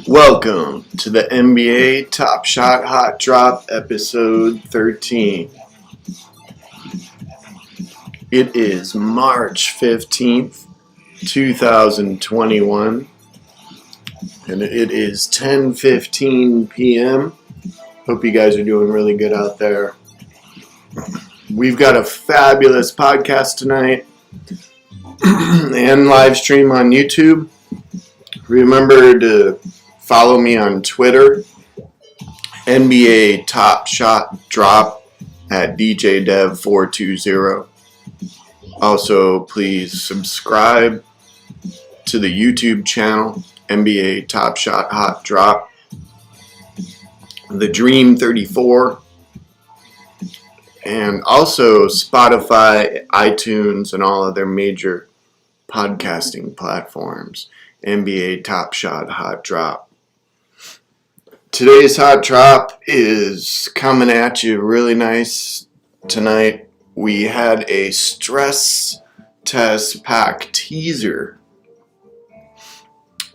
Welcome to the NBA TopShot Hot Drop episode 13. It is March 15th, 2021, and it is 10:15 p.m. Hope you guys are doing really good out there. We've got a fabulous podcast tonight and live stream on YouTube. Remember to follow me on Twitter, NBA TopShot Drop at DJDev420. Also, please subscribe to the YouTube channel, NBA TopShot Hot Drop, The Dream 34, and also Spotify, iTunes, and all other major podcasting platforms. NBA TopShot Hot Drop. Today's hot drop is coming at you really nice tonight. We had a stress test pack teaser.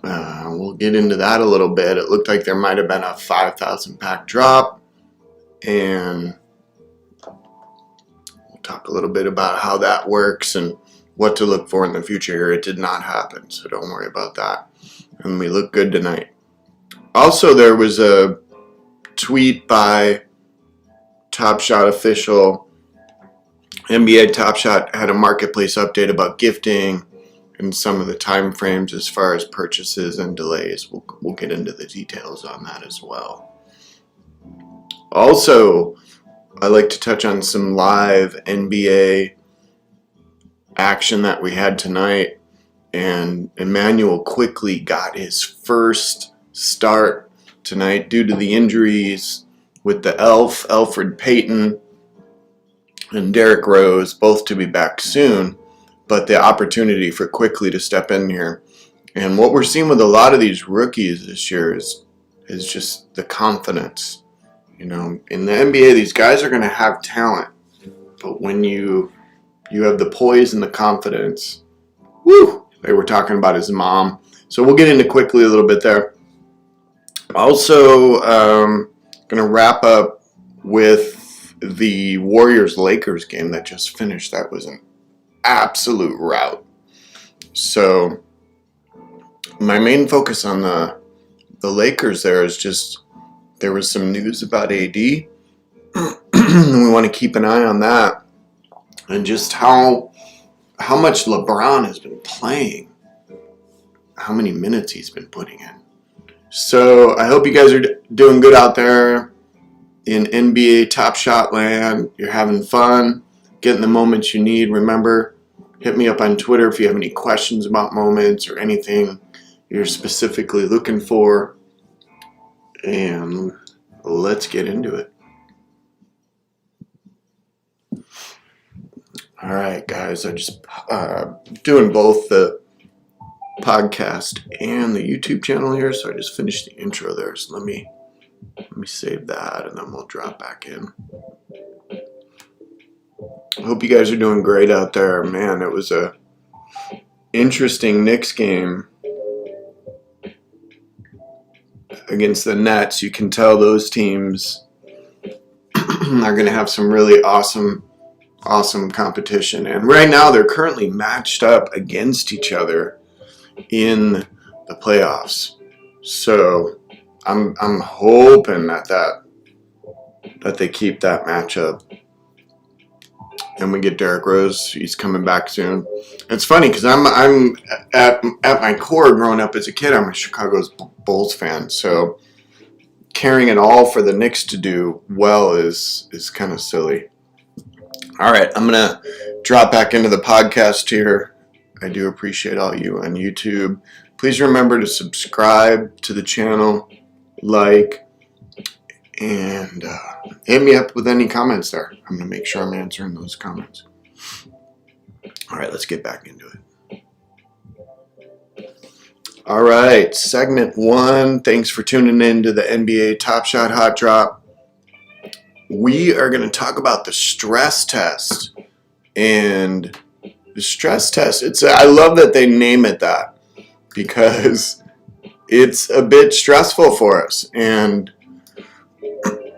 We'll get into that a little bit. It looked like there might have been a 5,000 pack drop, and we'll talk a little bit about how that works and what to look for in the future here. It did not happen, so don't worry about that. And we look good tonight. Also, there was a tweet by TopShot official. NBA TopShot had a marketplace update about gifting and some of the time frames as far as purchases and delays. We'll get into the details on that as well. Also, I like to touch on some live NBA action that we had tonight. And Emmanuel quickly got his first start tonight due to the injuries with the Elfrid Payton, and Derrick Rose, both to be back soon, but the opportunity for Quickley to step in here. And what we're seeing with a lot of these rookies this year is just the confidence. You know, in the NBA, these guys are going to have talent, but when you have the poise and the confidence, woo! They were talking about his mom. So we'll get into Quickley a little bit there. Also, going to wrap up with the Warriors-Lakers game that just finished. That was an absolute rout. So my main focus on the Lakers there is just there was some news about AD. We want to keep an eye on that and just how much LeBron has been playing, how many minutes he's been putting in. So I hope you guys are doing good out there in NBA Top Shot land. You're having fun, getting the moments you need. Remember, hit me up on Twitter if you have any questions about moments or anything you're specifically looking for. And let's get into it. All right, guys, I just doing both the podcast and the YouTube channel here, so I just finished the intro there. So let me save that, and then we'll drop back in. I hope you guys are doing great out there. Man, it was a interesting Knicks game against the Nets. You can tell those teams are going to have some really awesome competition. And right now they're currently matched up against each other in the playoffs. So I'm hoping that they keep that matchup. And we get Derrick Rose. He's coming back soon. It's funny because I'm at my core, growing up as a kid, I'm a Chicago Bulls fan. So carrying it all for the Knicks to do well is kind of silly. All right, I'm going to drop back into the podcast here. I do appreciate all you on YouTube. Please remember to subscribe to the channel, like, and hit me up with any comments there. I'm going to make sure I'm answering those comments. All right, let's get back into it. All right, segment 1. Thanks for tuning in to the NBA TopShot Hot Drop. We are going to talk about the stress test. And the stress test, I love that they name it that. because it's a bit stressful for us. And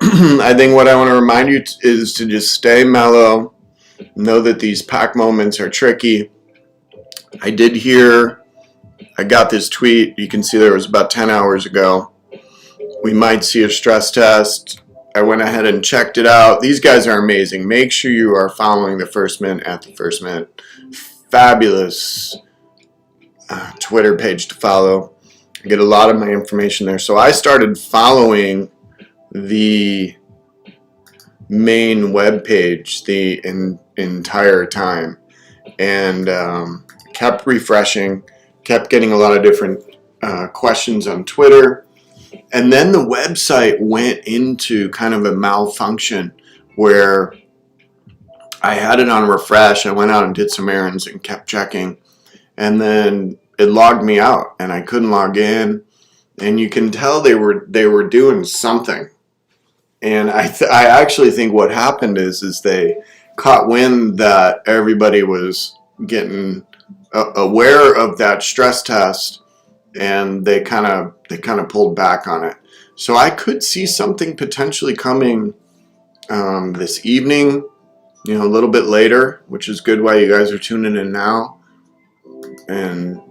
I think what I want to remind you is to just stay mellow. Know that these pack moments are tricky. I got this tweet. You can see there was about 10 hours ago. We might see a stress test. I went ahead and checked it out. These guys are amazing. Make sure you are following the First Mint at the First Mint. Fabulous Twitter page to follow. I get a lot of my information there. So I started following the main web page the entire time, and kept refreshing, kept getting a lot of different questions on Twitter. And then the website went into kind of a malfunction where I had it on refresh. I went out and did some errands and kept checking, and then it logged me out and I couldn't log in. And you can tell they were doing something. And I actually think what happened is they caught wind that everybody was getting aware of that stress test, and they kind of pulled back on it. So I could see something potentially coming this evening, a little bit later, which is good why you guys are tuning in now. And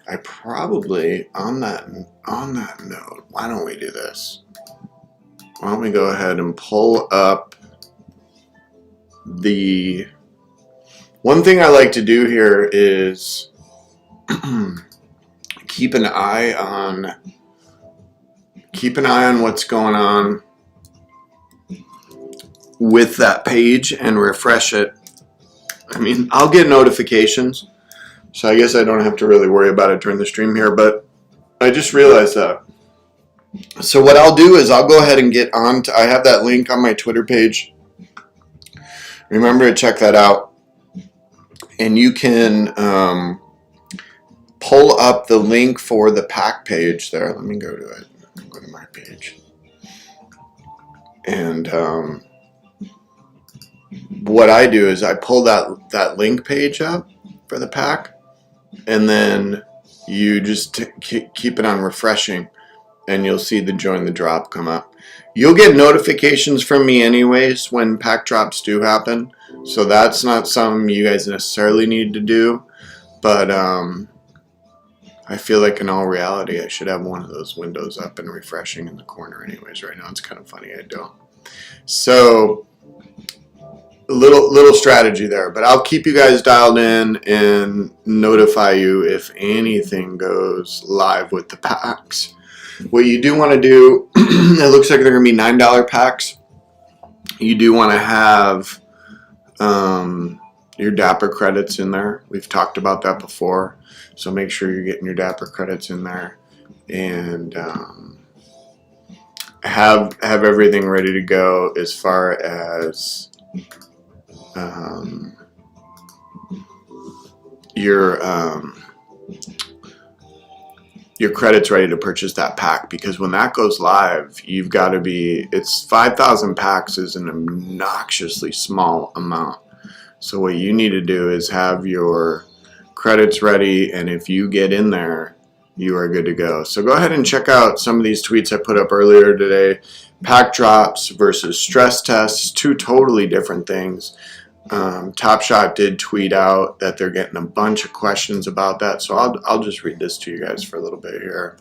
I probably, on that note, why don't we do this? Why don't we go ahead and pull up the... One thing I like to do here is keep an eye on what's going on with that page and refresh it. I mean, I'll get notifications, so I guess I don't have to really worry about it during the stream here, but I just realized that. So what I'll do is I'll go ahead and get on to, I have that link on my Twitter page. Remember to check that out. And you can pull up the link for the pack page there. Let me go to it. Go to my page. And what I do is I pull that link page up for the pack, and then you just keep it on refreshing, and you'll see the join the drop come up. You'll get notifications from me anyways when pack drops do happen, so that's not something you guys necessarily need to do, but I feel like in all reality I should have one of those windows up and refreshing in the corner anyways. Right now it's kind of funny I don't. So a little strategy there, but I'll keep you guys dialed in and notify you if anything goes live with the packs. What you do want to do, it looks like they're going to be $9 packs. You do want to have your Dapper credits in there. We've talked about that before, so make sure you're getting your Dapper credits in there, and have everything ready to go as far as your credits ready to purchase that pack, because when that goes live, you've got to be, it's 5,000 packs is an obnoxiously small amount. So what you need to do is have your credits ready, and if you get in there, you are good to go. So go ahead and check out some of these tweets I put up earlier today. Pack drops versus stress tests, two totally different things. TopShot did tweet out that they're getting a bunch of questions about that, so I'll just read this to you guys for a little bit here.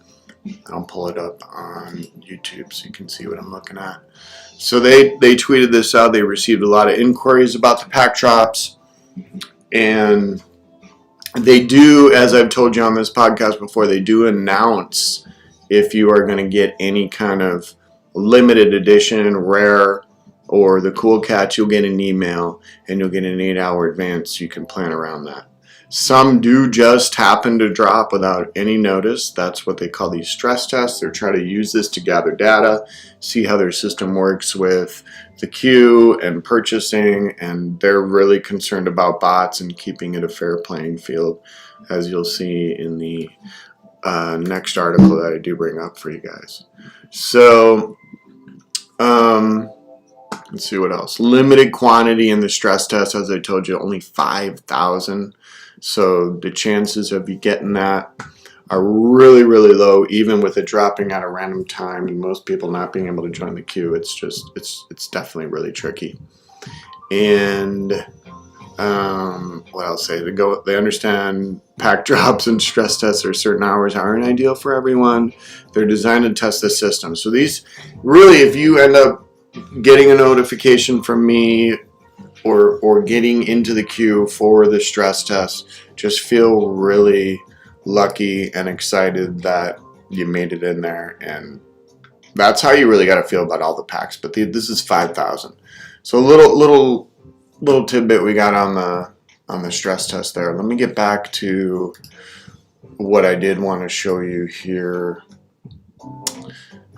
I'll pull it up on YouTube so you can see what I'm looking at. So they tweeted this out. They received a lot of inquiries about the pack drops, and they do, as I've told you on this podcast before, they do announce if you are going to get any kind of limited edition, rare, or the cool catch. You'll get an email, and you'll get an 8-hour advance so you can plan around that. Some do just happen to drop without any notice. That's what they call these stress tests. They're trying to use this to gather data, see how their system works with the queue and purchasing, and they're really concerned about bots and keeping it a fair playing field, as you'll see in the next article that I do bring up for you guys. So let's see what else. Limited quantity in the stress test, as I told you, only 5,000. So the chances of you getting that are really, really low, even with it dropping at a random time and most people not being able to join the queue. It's just, it's definitely really tricky. And what I'll say, they understand pack drops and stress tests or certain hours aren't ideal for everyone. They're designed to test the system. So these, really, if you end up getting a notification from me or getting into the queue for the stress test, just feel really lucky and excited that you made it in there. And that's how you really got to feel about all the packs. But this is 5,000. So a little tidbit we got on the stress test there. Let me get back to what I did want to show you here.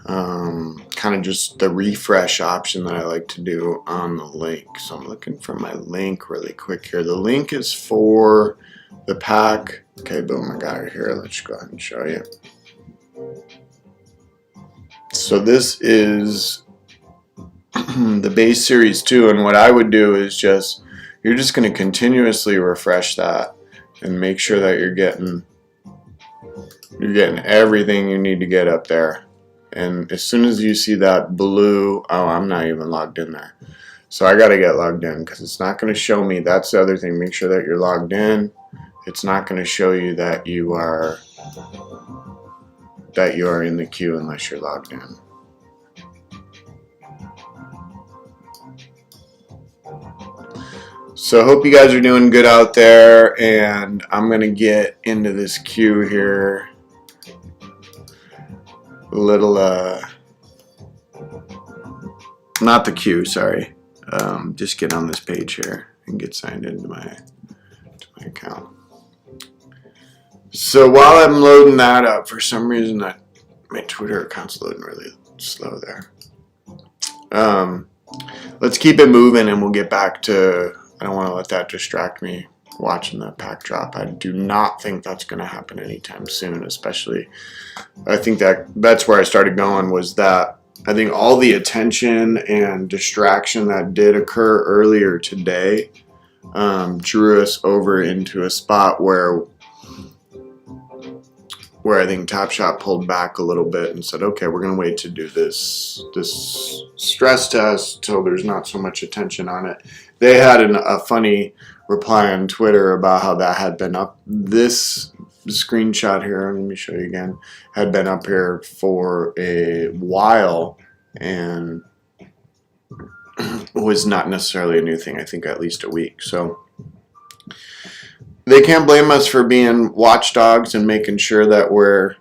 Kind of just the refresh option that I like to do on the link. So I'm looking for my link really quick here. The link is for the pack. Okay, boom, I got it here. Let's go ahead and show you. So this is the base series 2, and what I would do is you're just going to continuously refresh that and make sure that you're getting everything you need to get up there. And as soon as you see that blue, oh, I'm not even logged in there. So I got to get logged in because it's not going to show me. That's the other thing. Make sure that you're logged in. It's not going to show you that you are in the queue unless you're logged in. So I hope you guys are doing good out there, and I'm going to get into this queue here. Not the queue, sorry. Just get on this page here and get signed into my account. So while I'm loading that up, for some reason my Twitter account's loading really slow there. Let's keep it moving and we'll get back to, I don't want to let that distract me watching that pack drop. I do not think that's going to happen anytime soon, especially, I think that's where I started going, was that I think all the attention and distraction that did occur earlier today drew us over into a spot where I think TopShot pulled back a little bit and said, okay, we're going to wait to do this stress test till there's not so much attention on it. They had a funny reply on Twitter about how that had been up. This screenshot here, let me show you again, had been up here for a while and was not necessarily a new thing. I think at least a week. So they can't blame us for being watchdogs and making sure that we're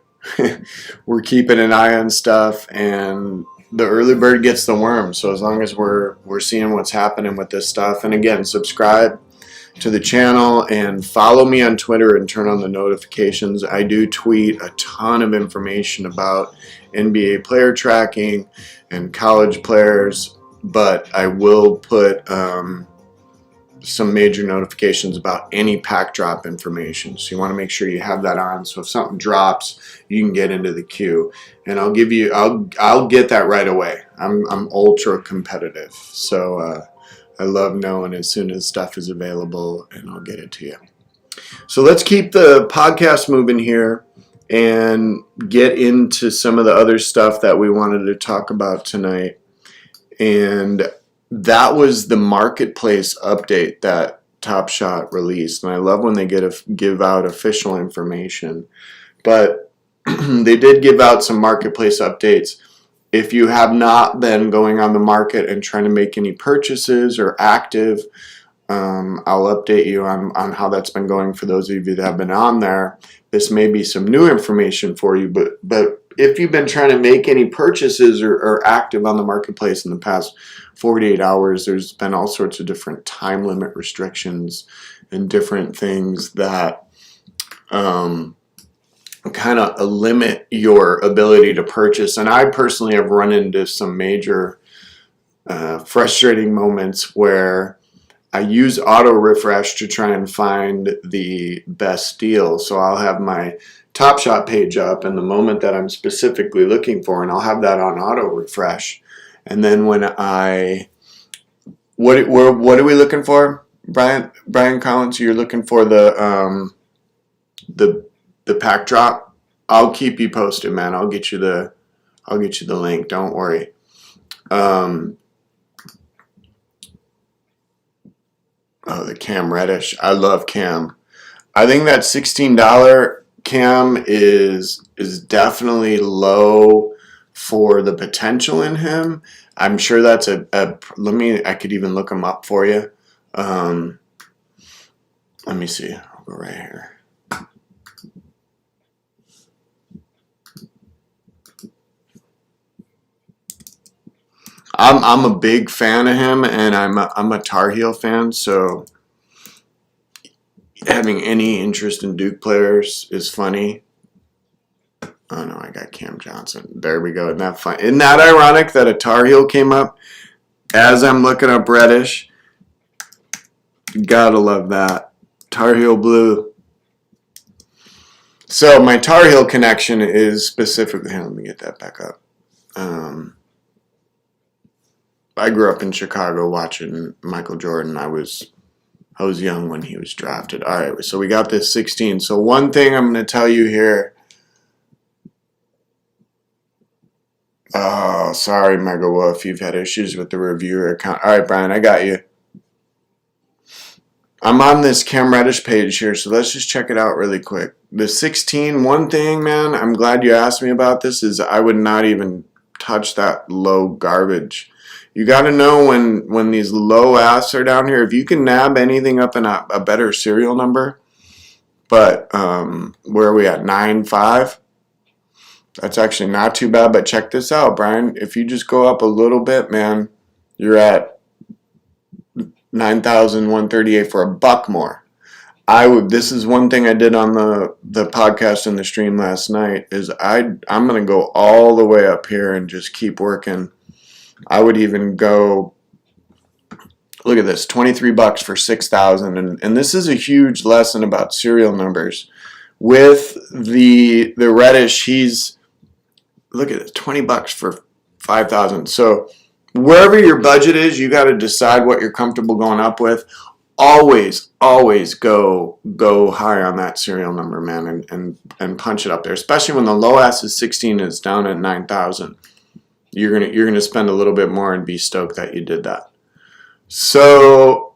keeping an eye on stuff, and the early bird gets the worm. So as long as we're seeing what's happening with this stuff, and again, subscribe to the channel and follow me on Twitter and turn on the notifications. I do tweet a ton of information about NBA player tracking and college players, but I will put some major notifications about any pack drop information. So you want to make sure you have that on, so if something drops, you can get into the queue. And I'll get that right away. I'm ultra competitive, so I love knowing as soon as stuff is available, and I'll get it to you. So let's keep the podcast moving here and get into some of the other stuff that we wanted to talk about tonight. And that was the marketplace update that TopShot released. And I love when they give out official information. But they did give out some marketplace updates. If you have not been going on the market and trying to make any purchases or active, I'll update you on how that's been going for those of you that have been on there. This may be some new information for you, but if you've been trying to make any purchases or active on the marketplace in the past 48 hours, there's been all sorts of different time limit restrictions and different things that kind of limit your ability to purchase. And I personally have run into some major frustrating moments where I use auto refresh to try and find the best deal. So I'll have my TopShot page up and the moment that I'm specifically looking for, and I'll have that on auto refresh. And then when what are we looking for, Brian Collins? You're looking for the pack drop I'll keep you posted, man. I'll get you the link. Don't worry. Oh, the Cam Reddish. I love Cam. I think that $16 Cam is definitely low for the potential in him. I'm sure that's I could even look him up for you. Let me see. I'll go right here. I'm a big fan of him, and I'm a Tar Heel fan, so having any interest in Duke players is funny. Oh no, I got Cam Johnson. There we go. Isn't that fun? Isn't that ironic that a Tar Heel came up as I'm looking up Reddish? Gotta love that. Tar Heel blue. So my Tar Heel connection is specifically. Let me get that back up. I grew up in Chicago watching Michael Jordan. I was young when he was drafted. All right, so we got this 16. So one thing I'm going to tell you here. Oh, sorry, Mega Wolf. You've had issues with the reviewer account. All right, Brian, I got you. I'm on this Cam Reddish page here, so let's just check it out really quick. The 16, one thing, man, I'm glad you asked me about this, is I would not even touch that low garbage. You got to know when these low asks are down here, if you can nab anything up in a better serial number, but where are we at, 9.5? That's actually not too bad, but check this out, Brian. If you just go up a little bit, man, you're at 9,138 for $1 more. This is one thing I did on the podcast and the stream last night, is I'm going to go all the way up here and just keep working. I would even go, look at this, $23 for 6,000, and this is a huge lesson about serial numbers. With the Reddish, look at it, $20 for 5,000. So wherever your budget is, you got to decide what you're comfortable going up with. Always go high on that serial number, man, and punch it up there. Especially when the low ass is 16 and it's down at 9,000. You're gonna spend a little bit more and be stoked that you did that. So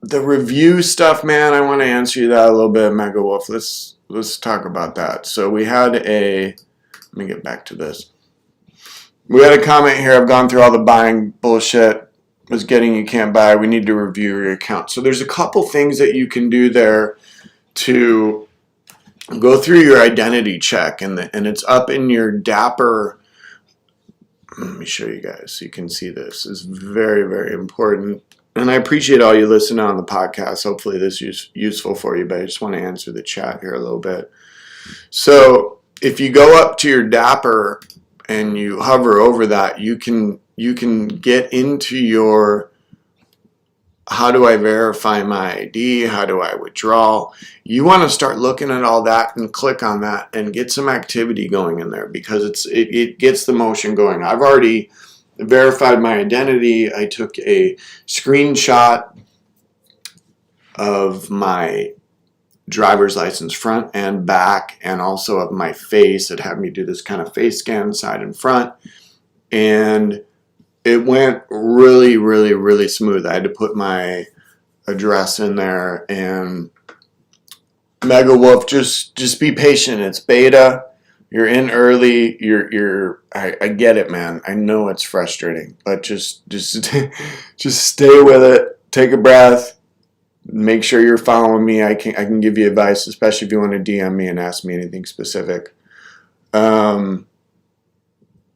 the review stuff, man, I want to answer you that a little bit, Mega Wolf. Let's talk about that. So we had let me get back to this. We had a comment here. I've gone through all the buying bullshit. Was getting you can't buy. We need to review your account. So there's a couple things that you can do there to go through your identity check, and it's up in your Dapper. Let me show you guys so you can see this. It's very, very important. And I appreciate all you listening on the podcast. Hopefully this is useful for you, but I just want to answer the chat here a little bit. So if you go up to your Dapper and you hover over that, you can get into your how do I verify my ID, how do I withdraw. You want to start looking at all that and click on that and get some activity going in there, because it gets the motion going. I've already verified my identity. I took a screenshot of my driver's license front and back, and also of my face. It had me do this kind of face scan side and front, and it went really, really, really smooth. I had to put my address in there, and Mega Wolf, just be patient. It's beta. You're in early. I get it, man. I know it's frustrating, but just stay with it. Take a breath. Make sure you're following me. I can give you advice, especially if you want to DM me and ask me anything specific.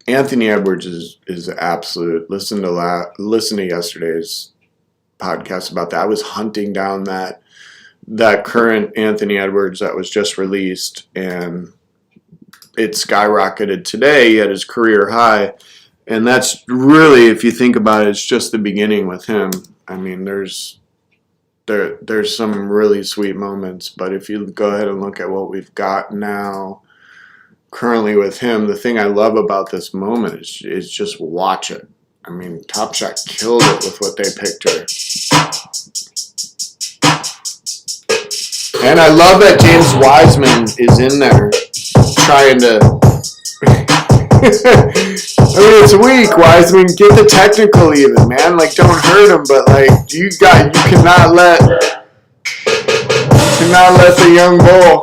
Anthony Edwards is absolute. Listen to yesterday's podcast about that. I was hunting down that current Anthony Edwards that was just released, and it skyrocketed today at his career high. And that's really, if you think about it, it's just the beginning with him. I mean, there's some really sweet moments, but if you go ahead and look at what we've got now currently with him, the thing I love about this moment is just watch it. I mean, TopShot killed it with what they picked her. And I love that James Wiseman is in there. trying to. I mean, it's weak, Wiseman. Get the technical even, man. Like, don't hurt him, but like, you cannot let the young bull.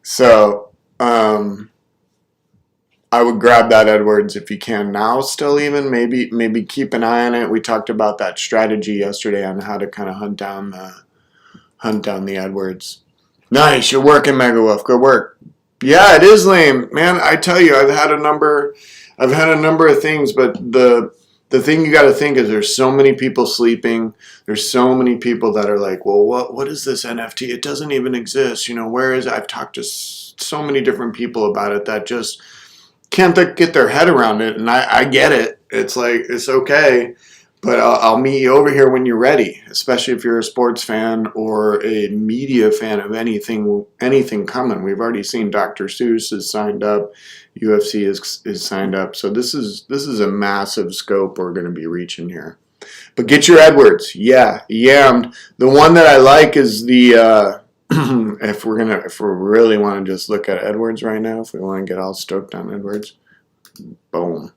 So, I would grab that Edwards if you can now. Still, even maybe keep an eye on it. We talked about that strategy yesterday on how to kind of hunt down the Edwards. Nice, you're working, Mega Wolf. Good work. Yeah, it is lame, man. I tell you, I've had a number of things, but the thing you got to think is there's so many people sleeping. There's so many people that are like, well, what is this NFT? It doesn't even exist. Where is it? I've talked to so many different people about it that just can't get their head around it, and I get it. It's like, it's okay, but I'll meet you over here when you're ready, especially if you're a sports fan or a media fan of anything coming. We've already seen Dr. Seuss is signed up, UFC is signed up, so this is a massive scope we're going to be reaching here. But get your Edwards, yeah. The one that I like is the if we really want to just look at Edwards right now, if we want to get all stoked on Edwards, boom.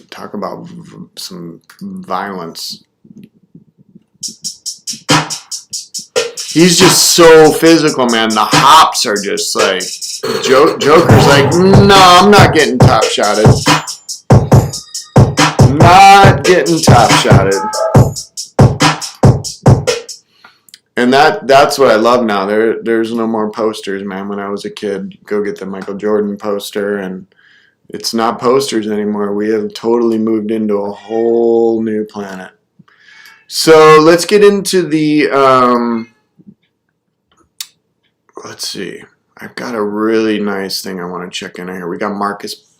Talk about some violence. He's just so physical, man. The hops are just like, Joker's like, no, I'm not getting top shotted. Not getting top shotted. And that's what I love now. There's no more posters, man. When I was a kid, go get the Michael Jordan poster, and it's not posters anymore. We have totally moved into a whole new planet. So let's get into the, let's see. I've got a really nice thing I want to check in here. We got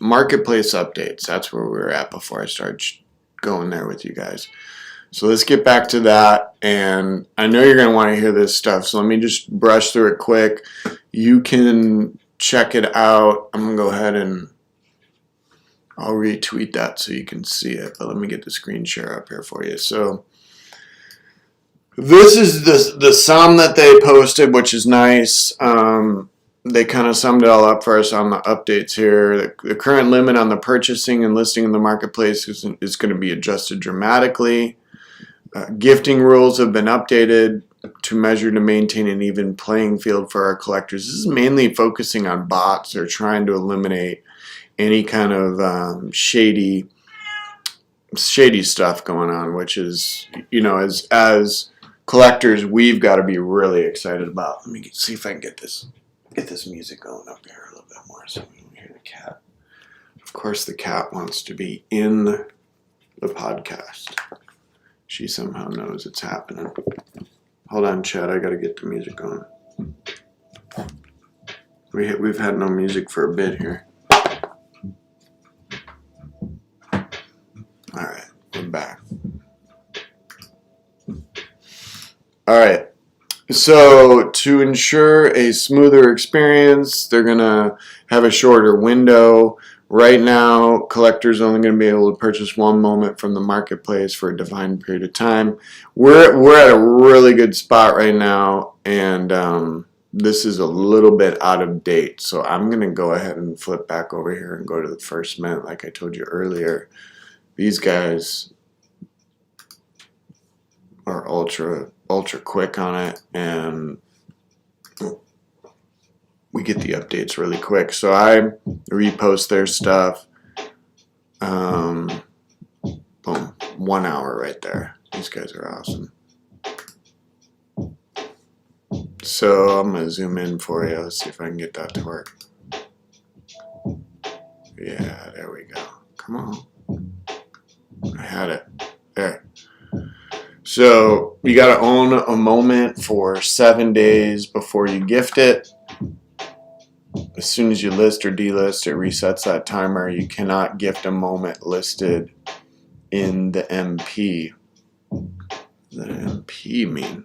marketplace updates. That's where we were at before I started going there with you guys. So let's get back to that, and I know you're going to want to hear this stuff, so let me just brush through it quick. You can check it out. I'm going to go ahead and I'll retweet that so you can see it, but let me get the screen share up here for you. So this is the sum that they posted, which is nice. They kind of summed it all up for us on the updates here. The current limit on the purchasing and listing in the marketplace is going to be adjusted dramatically. Gifting rules have been updated to measure to maintain an even playing field for our collectors. This is mainly focusing on bots. They're trying to eliminate any kind of shady stuff going on, which is, as collectors, we've got to be really excited about. Let me see if I can get this music going up here a little bit more so we can hear the cat. Of course, the cat wants to be in the podcast. She somehow knows it's happening. Hold on, Chad. I got to get the music going. We've had no music for a bit here. All right, we're back. All right. So to ensure a smoother experience, they're going to have a shorter window. Right now, collectors are only going to be able to purchase one moment from the marketplace for a defined period of time. We're at a really good spot right now, and this is a little bit out of date. So I'm going to go ahead and flip back over here and go to the first mint like I told you earlier. These guys are ultra quick on it, and we get the updates really quick. So I repost their stuff. Boom, 1 hour right there. These guys are awesome. So I'm gonna zoom in for you. Let's see if I can get that to work. Yeah, there we go. Come on. I had it. There. So you gotta own a moment for 7 days before you gift it. As soon as you list or delist, it resets that timer. You cannot gift a moment listed in the MP. What does that MP mean?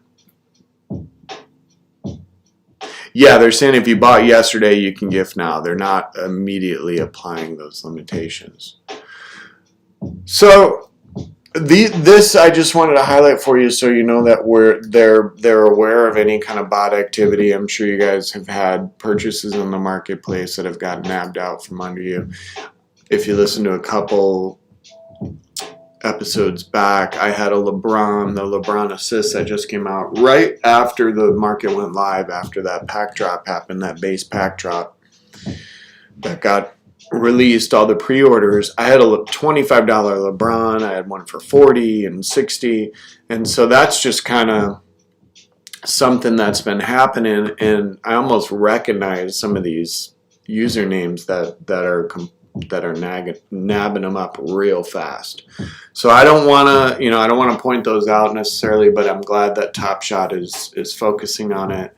Yeah, they're saying if you bought yesterday, you can gift now. They're not immediately applying those limitations. So This I just wanted to highlight for you so you know that they're aware of any kind of bot activity. I'm sure you guys have had purchases in the marketplace that have gotten nabbed out from under you. If you listen to a couple episodes back, I had the LeBron assist that just came out right after the market went live, after that pack drop happened, that base pack drop that got released, all the pre-orders. I had a $25 LeBron, I had one for 40 and 60, and so that's just kind of something that's been happening, and I almost recognize some of these usernames that are nabbing them up real fast. So I don't want to point those out necessarily, but I'm glad that TopShot is focusing on it.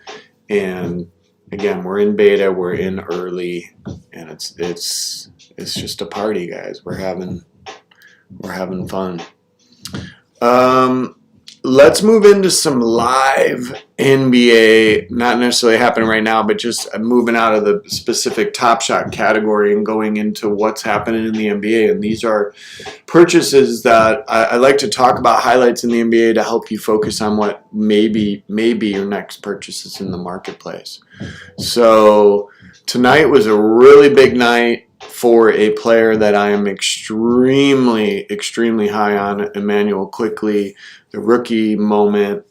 And again, we're in beta, we're in early, and it's just a party, guys. We're having fun. Let's move into some live NBA, not necessarily happening right now, but just moving out of the specific TopShot category and going into what's happening in the NBA. And these are purchases that I like to talk about, highlights in the NBA to help you focus on what maybe your next purchases in the marketplace. So tonight was a really big night for a player that I am extremely high on, Immanuel Quickley. The rookie moment.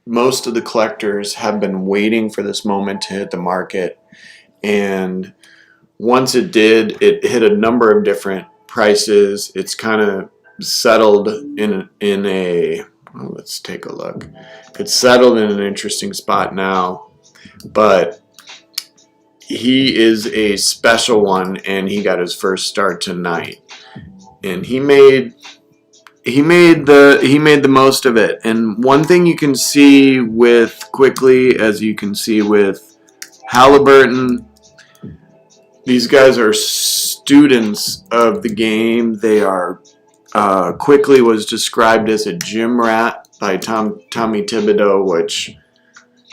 Most of the collectors have been waiting for this moment to hit the market, and once it did, it hit a number of different prices. It's kind of settled in a let's take a look. It's settled in an interesting spot now, but he is a special one, and he got his first start tonight, and he made the most of it. And one thing you can see with Quickley, as you can see with Halliburton, these guys are students of the game. They are Quickley was described as a gym rat by Tommy Thibodeau, which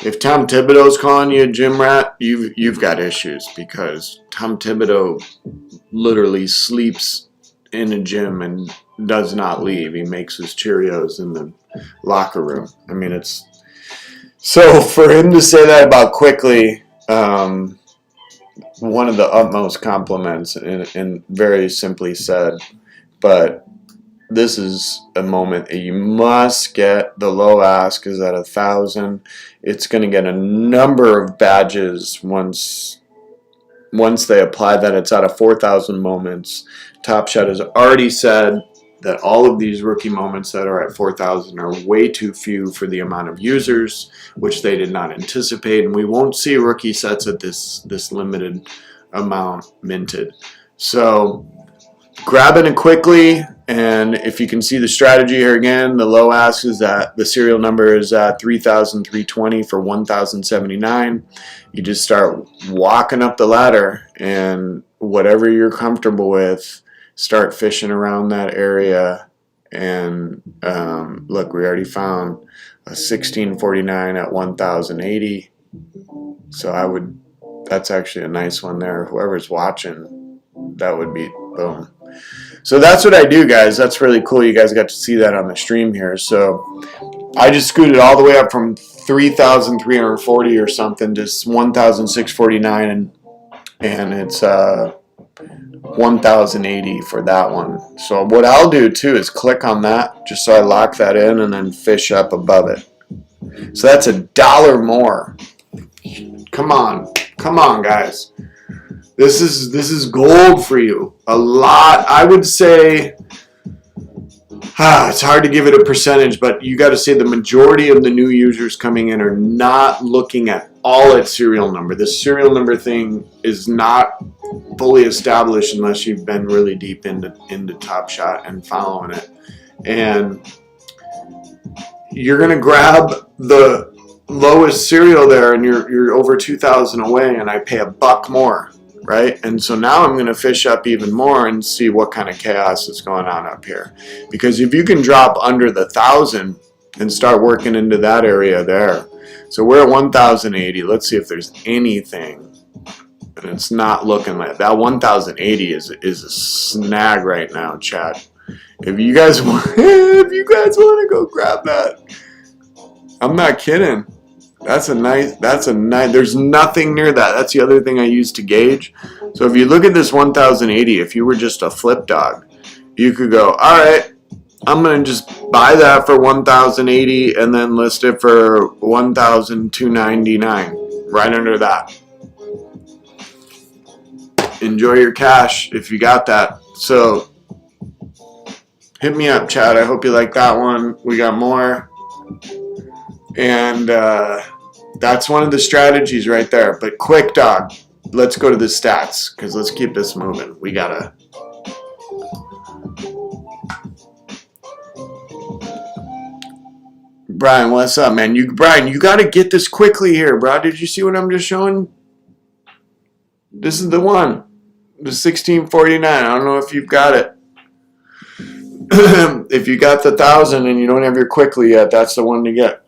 if Tom Thibodeau's calling you a gym rat, you've got issues, because Tom Thibodeau literally sleeps in a gym and does not leave. He makes his Cheerios in the locker room. I mean, it's so for him to say that about Quickley, one of the utmost compliments, and very simply said. But this is a moment that you must get. The low ask is at 1,000. It's going to get a number of badges once they apply that. It's out of 4,000 moments. TopShot has already said that all of these rookie moments that are at 4,000 are way too few for the amount of users, which they did not anticipate, and we won't see rookie sets at this limited amount minted. So grab it quickly, and if you can see the strategy here again, the low ask is that the serial number is at 3,320 for 1,079. You just start walking up the ladder, and whatever you're comfortable with, start fishing around that area. And look, we already found a 1649 at 1,080. So that's actually a nice one there. Whoever's watching, that would be boom. So that's what I do, guys. That's really cool. You guys got to see that on the stream here. So I just scooted all the way up from 3,340 or something to 1,649, and it's 1,080 for that one. So what I'll do too is click on that just so I lock that in, and then fish up above it. So that's $1 more. Come on, guys. This is gold for you. A lot. I would say it's hard to give it a percentage, but you got to say the majority of the new users coming in are not looking at all its serial number. The serial number thing is not fully established unless you've been really deep into TopShot and following it. And you're gonna grab the lowest serial there, and you're over 2,000 away, and I pay $1 more, right? And so now I'm gonna fish up even more and see what kind of chaos is going on up here. Because if you can drop under the 1,000 and start working into that area there. So we're at 1,080. Let's see if there's anything. And it's not looking like that. 1,080 is a snag right now, chat. if you guys want, if you guys want to go grab that, I'm not kidding. That's a nice, there's nothing near that. That's the other thing I use to gauge. So if you look at this 1080, if you were just a flip dog, you could go, all right, I'm going to just buy that for 1080 and then list it for 1299, right under that. Enjoy your cash if you got that. So hit me up, Chad. I hope you like that one. We got more. And that's one of the strategies right there. But quick, dog. Let's go to the stats because let's keep this moving. We got to. Brian, what's up, man? Brian, you got to get this quickly here, bro. Did you see what I'm just showing? This is the one. The 1649. I don't know if you've got it. If you got the 1,000 and you don't have your quickly yet, that's the one to get.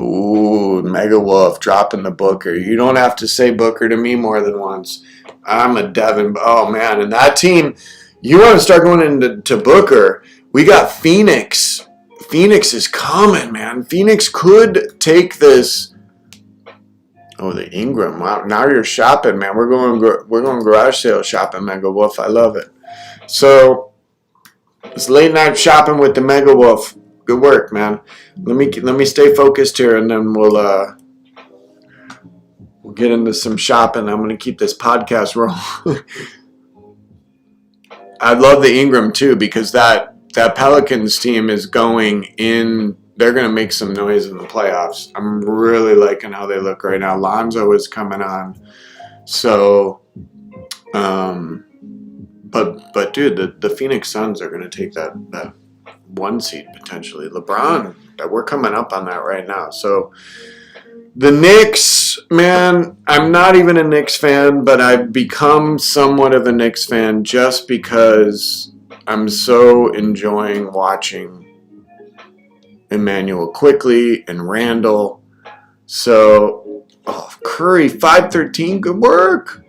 Ooh, Mega Wolf dropping the Booker. You don't have to say Booker to me more than once. I'm a Devin. Oh, man. And that team, you want to start going into Booker. We got Phoenix. Phoenix is coming, man. Phoenix could take this. Oh, the Ingram. Wow. Now you're shopping, man. We're going garage sale shopping, Mega Wolf. I love it. So, it's late night shopping with the Mega Wolf. Good work, man. Let me stay focused here, and then we'll get into some shopping. I'm gonna keep this podcast rolling. I love the Ingram too because that Pelicans team is going in. They're gonna make some noise in the playoffs. I'm really liking how they look right now. Lonzo is coming on, so but dude, the Phoenix Suns are gonna take that 1 seed potentially. LeBron, we're coming up on that right now. So the Knicks, man, I'm not even a Knicks fan, but I've become somewhat of a Knicks fan just because I'm so enjoying watching Immanuel Quickley and Randall. So, Curry, 513, good work.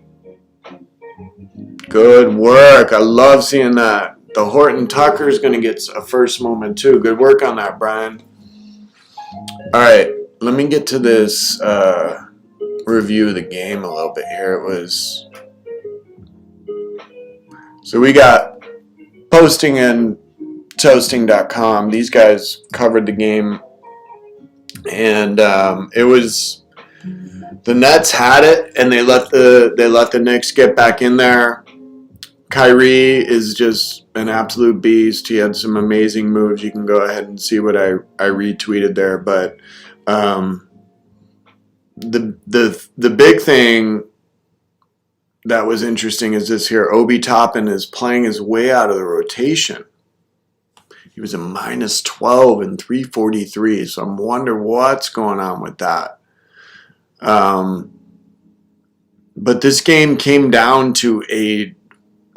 Good work. I love seeing that. The Horton Tucker is going to get a first moment too. Good work on that, Brian. All right, let me get to this review of the game a little bit here. It was so we got Posting and Toasting.com. These guys covered the game, and it was the Nets had it, and they let the Knicks get back in there. Kyrie is just an absolute beast. He had some amazing moves. You can go ahead and see what I retweeted there. But the big thing that was interesting is this here. Obi Toppin is playing his way out of the rotation. He was a minus 12 and 343. So I'm wondering what's going on with that. But this game came down to a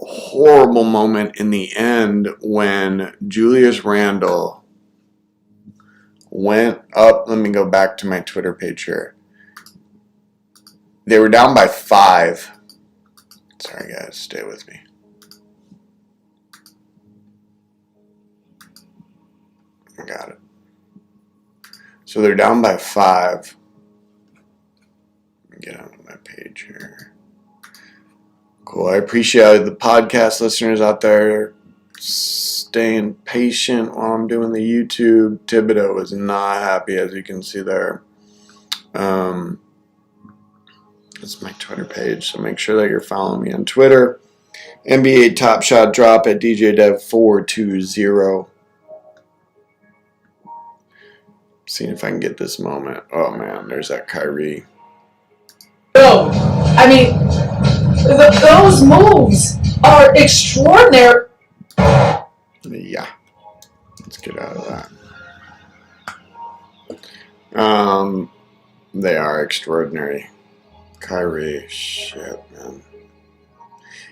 horrible moment in the end when Julius Randle went up. Let me go back to my Twitter page here. They were down by 5. Sorry, guys. Stay with me. I got it. So they're down by 5. Let me get onto my page here. Cool. I appreciate the podcast listeners out there staying patient while I'm doing the YouTube. Thibodeau was not happy, as you can see there. That's my Twitter page, so make sure that you're following me on Twitter. NBA Top Shot Drop at DJDev420. Seeing if I can get this moment. Oh man, there's that Kyrie. No, I mean, those moves are extraordinary. Yeah, let's get out of that. They are extraordinary. Kyrie, shit, man.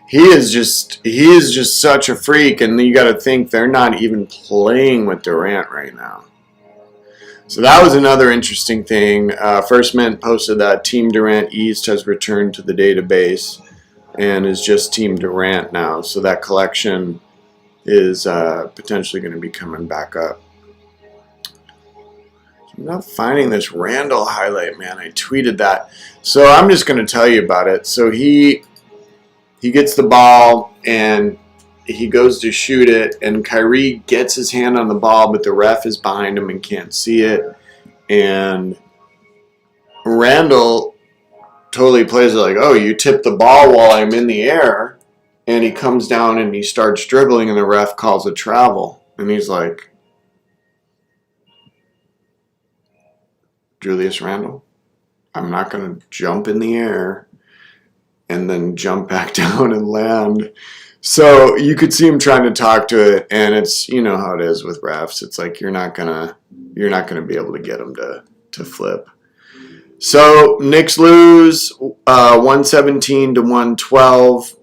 He is just such a freak, and you got to think they're not even playing with Durant right now. So that was another interesting thing. First Mint posted that Team Durant East has returned to the database. and is just Team Durant now. So that collection is potentially going to be coming back up. I'm not finding this Randall highlight, man. I tweeted that. So I'm just going to tell you about it. So he gets the ball and he goes to shoot it, and Kyrie gets his hand on the ball, but the ref is behind him and can't see it. And Randall totally plays it like, oh, you tipped the ball while I'm in the air. And he comes down and he starts dribbling, and the ref calls a travel. And he's like, Julius Randle, I'm not going to jump in the air and then jump back down and land. So you could see him trying to talk to it, and it's, you know how it is with refs. It's like you're not gonna be able to get him to flip. So Knicks lose 117 to 112.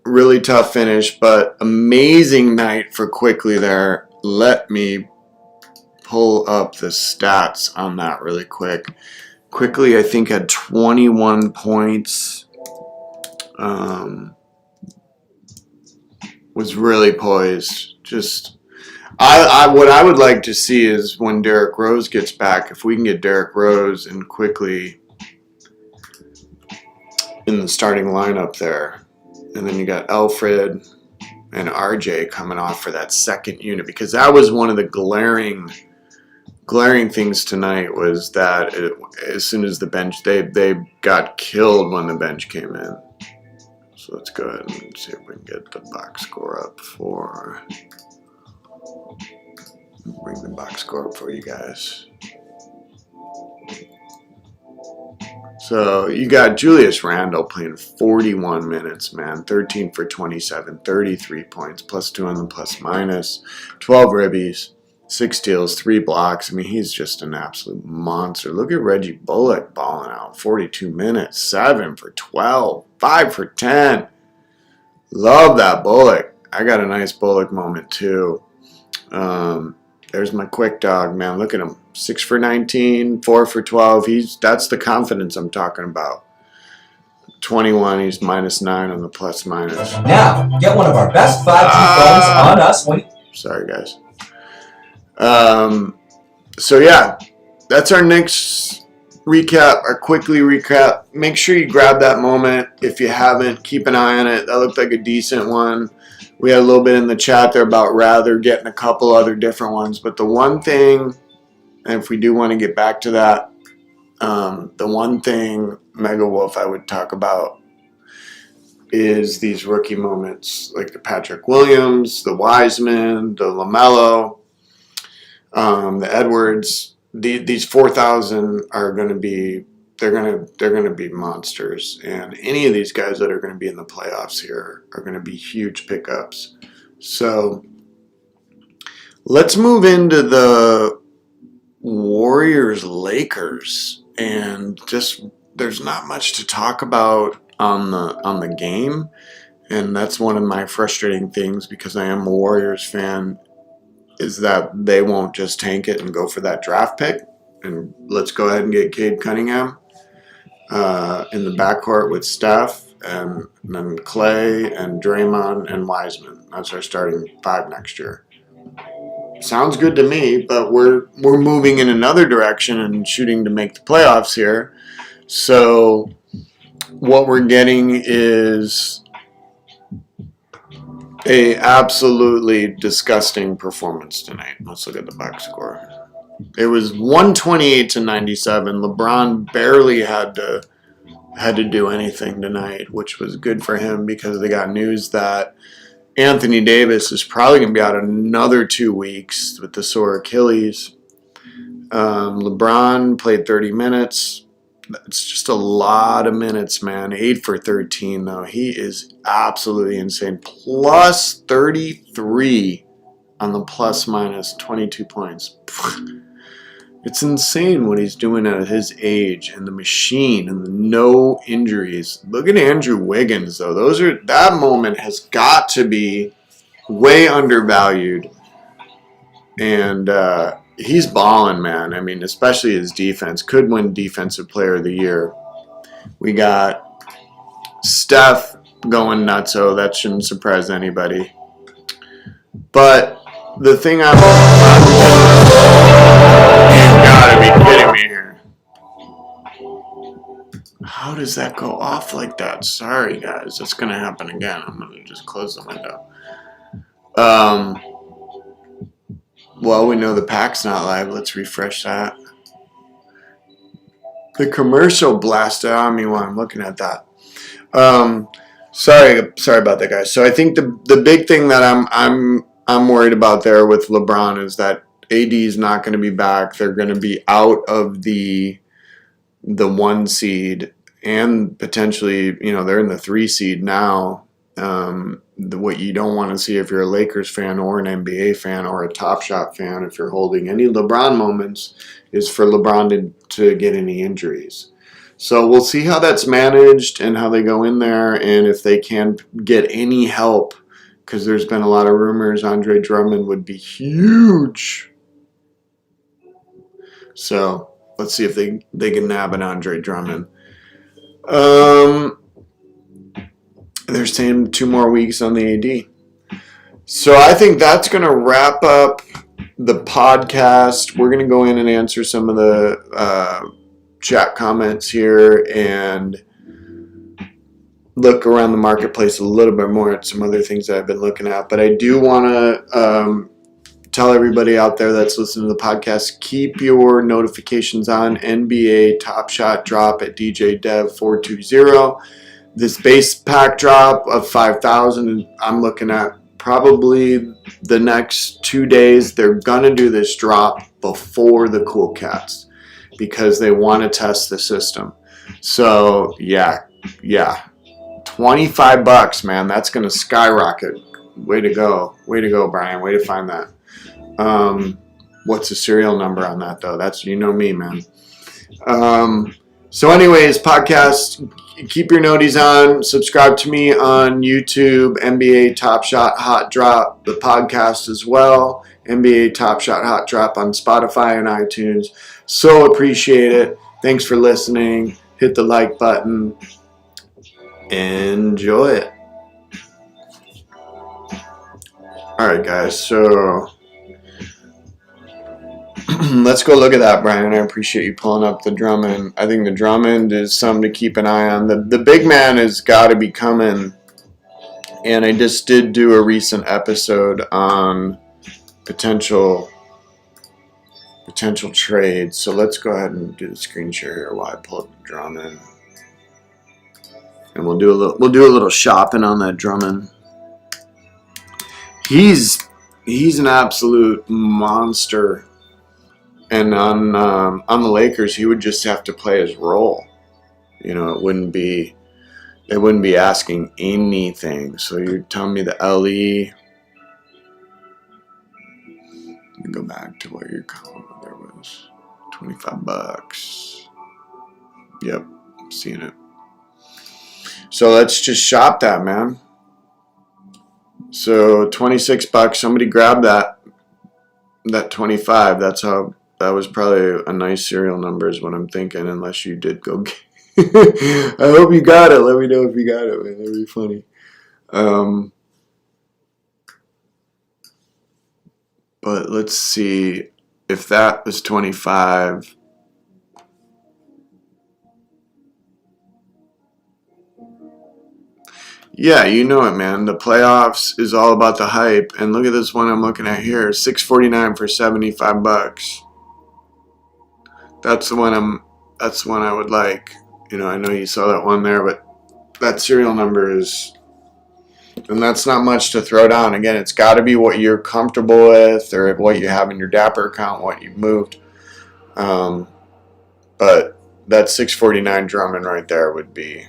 Really tough finish, but amazing night for Quickley there. Let me pull up the stats on that really quick. Quickley, I think, had 21 points. Was really poised. Just, what I would like to see is when Derrick Rose gets back, if we can get Derrick Rose and Quickley in the starting lineup there, and then you got Alfred and RJ coming off for that second unit, because that was one of the glaring things tonight, was that as soon as the bench, they got killed when the bench came in. So let's go ahead and see if we can get the box score up for. Bring the box score up for you guys. So you got Julius Randle playing 41 minutes, man. 13 for 27, 33 points, +2 on the plus minus, 12 ribbies, 6 steals, 3 blocks. I mean, he's just an absolute monster. Look at Reggie Bullock balling out. 42 minutes, 7 for 12, 5 for 10. Love that Bullock. I got a nice Bullock moment too. There's my quick dog, man. Look at him. 6 for 19, 4 for 12. That's the confidence I'm talking about. 21, he's -9 on the plus minus. Now, get one of our best 5G phones on us when... Sorry, guys. So yeah, that's our Knicks recap, our Quickley recap. Make sure you grab that moment. If you haven't, keep an eye on it. That looked like a decent one. We had a little bit in the chat there about Rather getting a couple other different ones. But the one thing, and if we do want to get back to that, the one thing, Mega Wolf, I would talk about is these rookie moments, like the Patrick Williams, the Wiseman, the LaMelo, the Edwards. These 4,000 are going to be, they're going to be monsters, and any of these guys that are going to be in the playoffs here are going to be huge pickups. So let's move into the Warriors Lakers, and just there's not much to talk about on the game, and that's one of my frustrating things, because I am a Warriors fan, is that they won't just tank it and go for that draft pick. And let's go ahead and get Cade Cunningham in the backcourt with Steph, and then Clay and Draymond and Wiseman. That's our starting 5 next year. Sounds good to me, but we're moving in another direction and shooting to make the playoffs here. So what we're getting is a absolutely disgusting performance tonight. Let's look at the box score. It was 128 to 97. LeBron barely had to do anything tonight, which was good for him, because they got news that Anthony Davis is probably going to be out another 2 weeks with the sore Achilles. LeBron played 30 minutes. It's just a lot of minutes, man. 8 for 13, though. He is absolutely insane. Plus 33 on the plus minus, 22 points. It's insane what he's doing at his age, and the machine, and the no injuries. Look at Andrew Wiggins, though. That moment has got to be way undervalued. And he's balling, man. I mean, especially his defense. Could win Defensive Player of the Year. We got Steph going nuts, so that shouldn't surprise anybody. But the thing you gotta be kidding me here. How does that go off like that? Sorry, guys. That's going to happen again. I'm going to just close the window. Well, we know the pack's not live. Let's refresh that. The commercial blasted on me while I'm looking at that. Sorry about that, guys. So I think the big thing that I'm worried about there with LeBron is that AD is not going to be back. They're going to be out of the 1 seed, and potentially, they're in the 3 seed now. What you don't want to see if you're a Lakers fan or an NBA fan or a TopShot fan, if you're holding any LeBron moments, is for LeBron to get any injuries. So we'll see how that's managed and how they go in there, and if they can get any help, because there's been a lot of rumors Andre Drummond would be huge. So let's see if they can nab an Andre Drummond. They're saying 2 more weeks on the AD. So I think that's going to wrap up the podcast. We're going to go in and answer some of the chat comments here and look around the marketplace a little bit more at some other things that I've been looking at. But I do want to tell everybody out there that's listening to the podcast, keep your notifications on. NBA Top Shot drop at DJ Dev 420. This base pack drop of 5,000, I'm looking at probably the next 2 days. They're gonna do this drop before the Cool Cats because they want to test the system. So yeah, $25, man. That's gonna skyrocket. Way to go, Brian. Way to find that. What's the serial number on that though? That's, me, man. So anyways, podcast, keep your noties on. Subscribe to me on YouTube, NBA Top Shot Hot Drop, the podcast as well. NBA Top Shot Hot Drop on Spotify and iTunes. So appreciate it. Thanks for listening. Hit the like button. Enjoy it. Alright guys, so let's go look at that, Brian. I appreciate you pulling up the Drummond. I think the Drummond is something to keep an eye on. The big man has got to be coming. And I just did do a recent episode on potential trades. So let's go ahead and do the screen share here while I pull up the Drummond. And we'll do a little shopping on that Drummond. He's an absolute monster. And on the Lakers, he would just have to play his role. They wouldn't be asking anything. So you're telling me the LE. Let me go back to where your column there was. $25. Yep, I'm seeing it. So let's just shop that, man. So $26. Somebody grab that 25. That was probably a nice serial number is what I'm thinking, unless you did go get I hope you got it. Let me know if you got it, man. That'd be funny. But let's see if that was 25. Yeah, you know it, man. The playoffs is all about the hype. And look at this one I'm looking at here. $649 for $75. That's the one I would like. I know you saw that one there, but that serial number is, and that's not much to throw down. Again, it's got to be what you're comfortable with or what you have in your Dapper account, what you've moved. But that $649 Drummond right there would be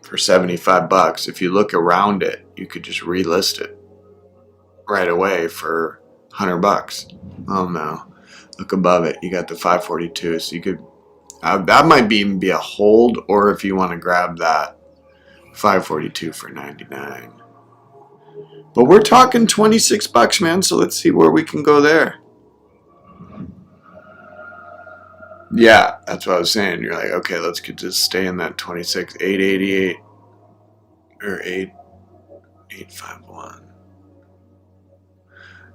for $75. If you look around it, you could just relist it right away for $100. Oh no. Look above it. You got the 542. So you could, that might even be a hold, or if you want to grab that 542 for $99. But we're talking $26, man. So let's see where we can go there. Yeah, that's what I was saying. You're like, okay, let's just stay in that 26, 888. or 851.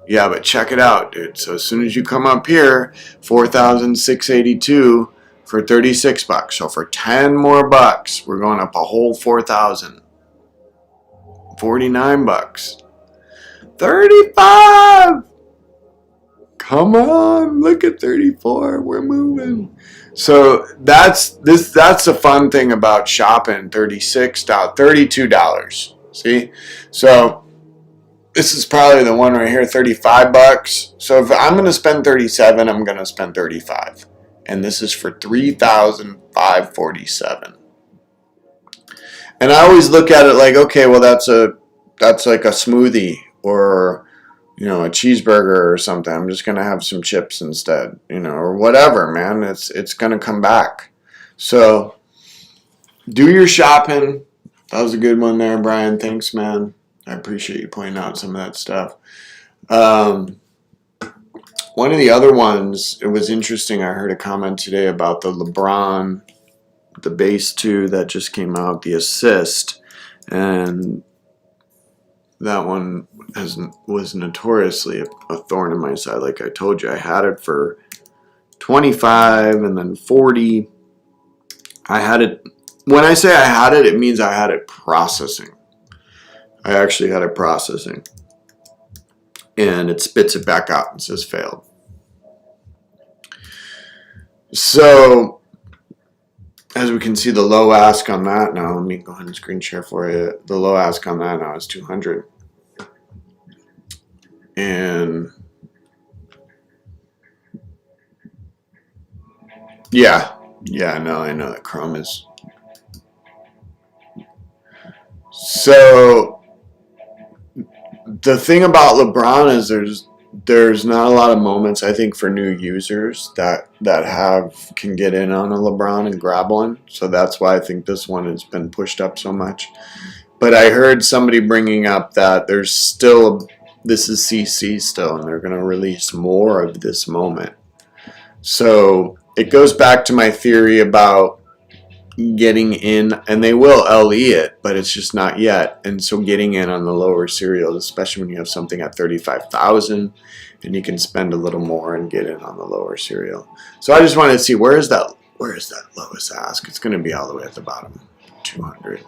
Yeah, but check it out, dude. So as soon as you come up here, 4,682 for 36 bucks. So for 10 more bucks, we're going up a whole 4,000. 49 bucks. 35. Come on, look at 34. We're moving. So that's the fun thing about shopping. $32. See? So this is probably the one right here, 35 bucks. So if I'm going to spend 37, I'm going to spend 35. And this is for 3,547. And I always look at it like, okay, well that's like a smoothie or a cheeseburger or something. I'm just going to have some chips instead, or whatever, man. It's going to come back. So do your shopping. That was a good one there, Brian. Thanks, man. I appreciate you pointing out some of that stuff. One of the other ones, it was interesting. I heard a comment today about the LeBron, the base 2 that just came out, the assist. And that one was notoriously a thorn in my side. Like I told you, I had it for 25 and then 40. I had it. When I say I had it, it means I had it processing. I actually had it processing. And it spits it back out and says failed. So, as we can see, the low ask on that now, let me go ahead and screen share for you. The low ask on that now is 200. And yeah, no, I know that Chrome is. So the thing about LeBron is there's not a lot of moments, I think, for new users that can get in on a LeBron and grab one. So that's why I think this one has been pushed up so much. But I heard somebody bringing up that there's still, this is CC still, and they're going to release more of this moment. So it goes back to my theory about getting in, and they will LE it, but it's just not yet. And so getting in on the lower serials, especially when you have something at 35,000 and you can spend a little more and get in on the lower serial. So I just wanted to see where is that lowest ask. It's going to be all the way at the bottom, 200.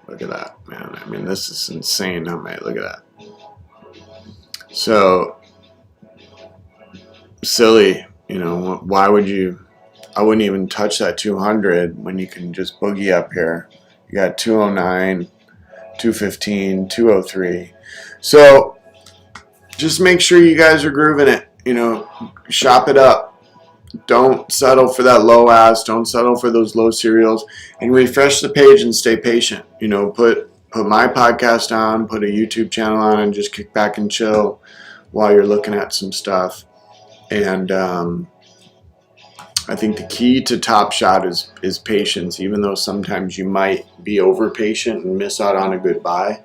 Look at that, man. I mean, this is insane. How many? Look at that. So silly, why would you? I wouldn't even touch that 200 when you can just boogie up here. You got 209, 215, 203. So just make sure you guys are grooving it. Shop it up. Don't settle for that low ask. Don't settle for those low serials. And refresh the page and stay patient. Put my podcast on, put a YouTube channel on, and just kick back and chill while you're looking at some stuff. And I think the key to TopShot is patience. Even though sometimes you might be over patient and miss out on a good buy,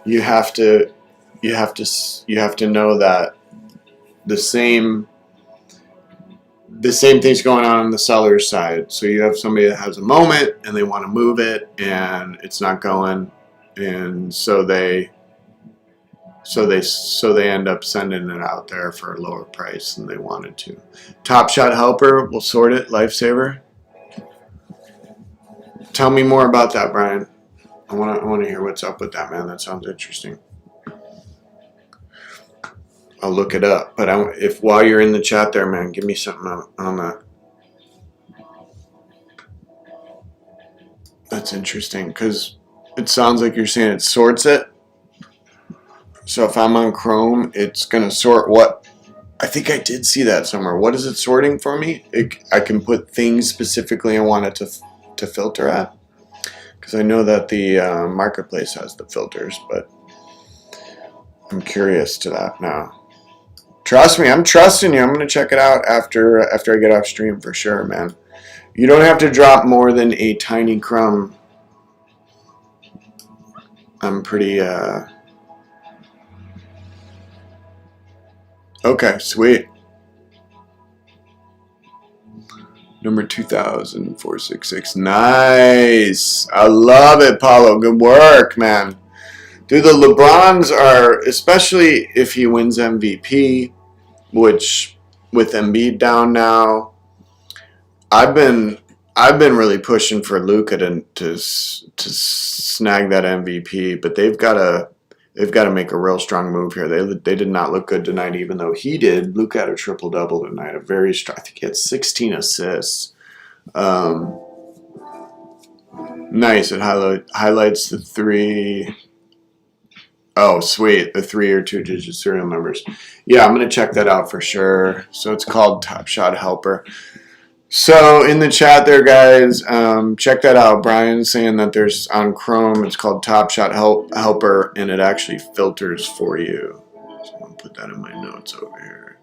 you have to know that the same thing's going on the seller's side. So you have somebody that has a moment and they want to move it and it's not going, and so they end up sending it out there for a lower price than they wanted to. TopShot Helper will sort it. Lifesaver. Tell me more about that, Brian. I want to hear what's up with that, man. That sounds interesting. I'll look it up. But if while you're in the chat there, man, give me something on that. That's interesting because it sounds like you're saying it sorts it. So if I'm on Chrome, it's going to sort what? I think I did see that somewhere. What is it sorting for me? I can put things specifically I want it to filter at. Because I know that the marketplace has the filters, but I'm curious to that now. Trust me, I'm trusting you. I'm going to check it out after I get off stream for sure, man. You don't have to drop more than a tiny crumb. I'm pretty... Okay, sweet. Number 2,466. Nice. I love it, Paulo. Good work, man. Dude, the LeBrons are, especially if he wins MVP, which with Embid down now, I've been really pushing for Luka to snag that MVP, but they've got to make a real strong move here. They did not look good tonight, even though he did. Luka had a triple double tonight. I think he had 16 assists. Nice. It highlights the three. Oh, sweet. The 3 or 2-digit serial numbers. Yeah, I'm going to check that out for sure. So it's called TopShot Helper. So in the chat there, guys, check that out. Brian's saying that there's on Chrome, it's called TopShot Helper, and it actually filters for you. So I'm going to put that in my notes over here.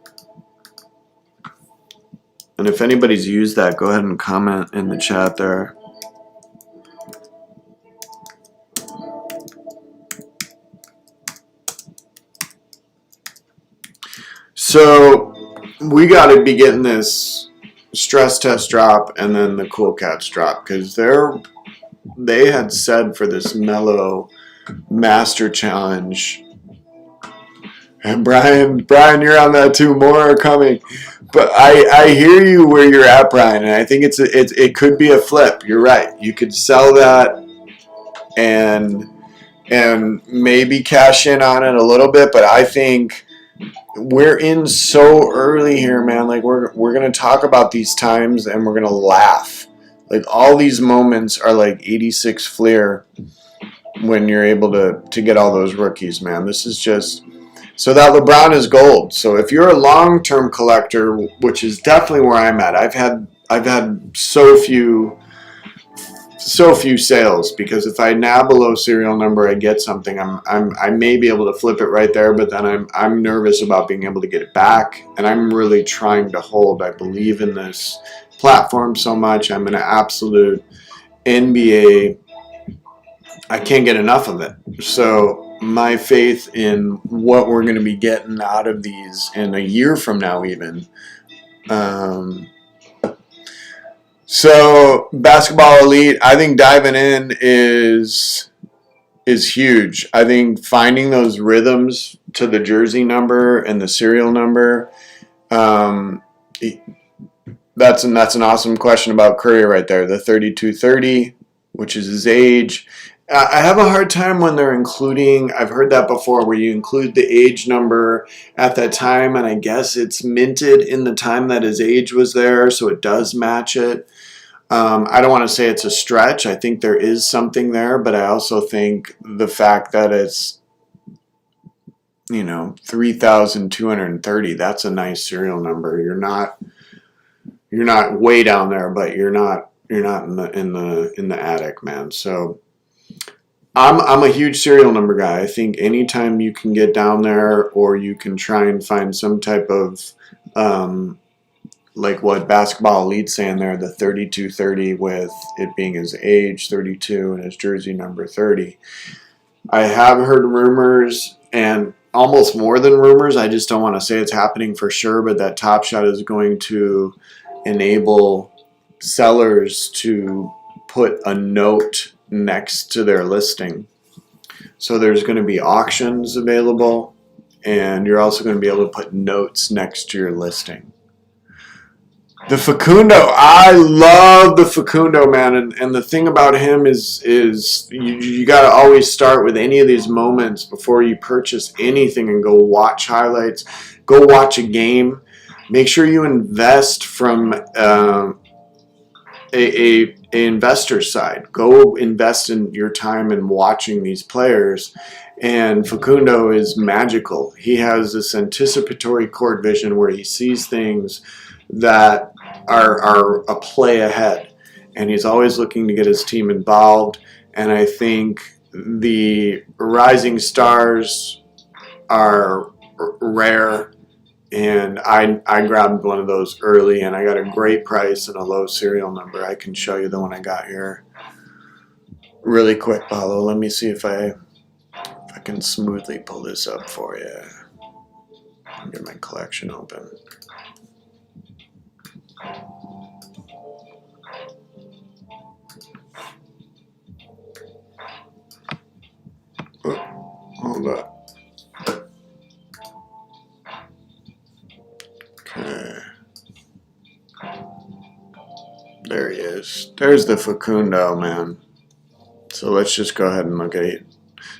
And if anybody's used that, go ahead and comment in the chat there. So we got to be getting this stress test drop and then the Cool Cats drop, because they had said for this Mellow Master Challenge. And Brian, you're on that too. More are coming, but I hear you where you're at, Brian, and I think it could be a flip. You're right. You could sell that and maybe cash in on it a little bit, but I think we're in so early here, man. Like we're gonna talk about these times and we're gonna laugh. Like all these moments are like 86 Fleer when you're able to get all those rookies, man. This is just so that LeBron is gold. So if you're a long-term collector, which is definitely where I'm at, I've had so few sales, because if I nab a low serial number, I get something. I may be able to flip it right there, but then I'm nervous about being able to get it back, and I'm really trying to hold. I believe in this platform so much. I'm an absolute NBA. I can't get enough of it. So my faith in what we're going to be getting out of these in a year from now, even. So Basketball Elite, I think diving in is huge. I think finding those rhythms to the jersey number and the serial number, that's an awesome question about Curry right there. The 3230, which is his age. I have a hard time when they're including, I've heard that before, where you include the age number at that time, and I guess it's minted in the time that his age was there, so it does match it. I don't want to say it's a stretch. I think there is something there, but I also think the fact that it's, 3,230, that's a nice serial number. You're not way down there, but you're not in the attic, man. So I'm a huge serial number guy. I think anytime you can get down there, or you can try and find some type of like what Basketball Elite's saying there, the 3230 with it being his age 32 and his jersey number 30. I have heard rumors, and almost more than rumors, I just don't want to say it's happening for sure, but that TopShot is going to enable sellers to put a note next to their listing. So there's going to be auctions available, and you're also going to be able to put notes next to your listing. The Facundo, I love the Facundo, man, and the thing about him is you got to always start with any of these moments before you purchase anything and go watch highlights, go watch a game. Make sure you invest from a investor side. Go invest in your time in watching these players. And Facundo is magical. He has this anticipatory court vision where he sees things that are a play ahead, and he's always looking to get his team involved. And I think the rising stars are rare, and I grabbed one of those early, and I got a great price and a low serial number. I can show you the one I got here really quick, Paulo. Let me see if I can smoothly pull this up for you. I'll get my collection open. Hold up. Okay. There he is. There's the Facundo, man. So let's just go ahead and look at it.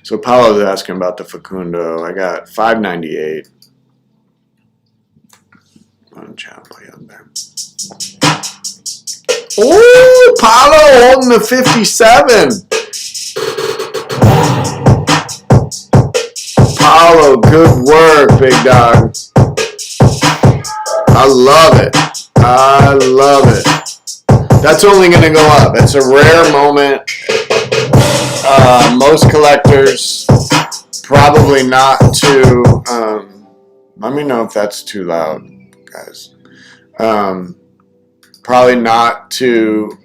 So Paolo's asking about the Facundo. I got 598. One play on there. Oh, Paolo holding the 57. Paolo, good work, big dog. I love it. I love it. That's only going to go up. It's a rare moment. Most collectors probably not to. Let me know if that's too loud, guys. Probably not too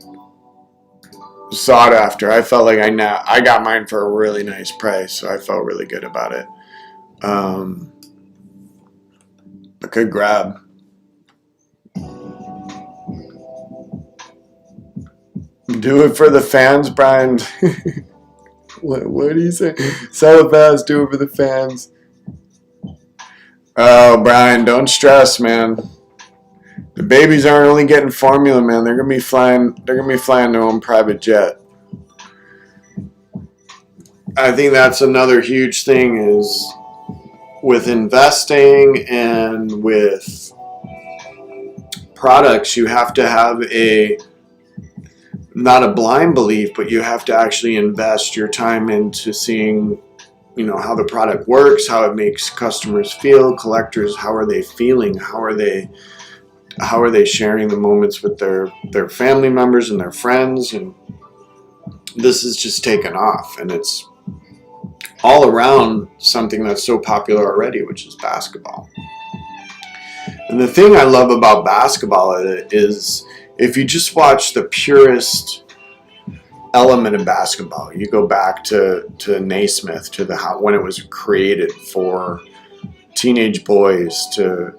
sought after. I felt like I got mine for a really nice price, so I felt really good about it. A good grab. Do it for the fans, Brian. What do you say? Sell it fast, do it for the fans. Oh, Brian, don't stress, man. The babies aren't only getting formula, man. They're gonna be flying their own private jet. I think that's another huge thing is with investing and with products, you have to have not a blind belief, but you have to actually invest your time into seeing, how the product works, how it makes customers feel, collectors, how are they feeling, how are they sharing the moments with their family members and their friends. And this is just taken off, and it's all around something that's so popular already, which is basketball. And the thing I love about basketball is if you just watch the purest element of basketball, you go back to Naismith, to when it was created for teenage boys to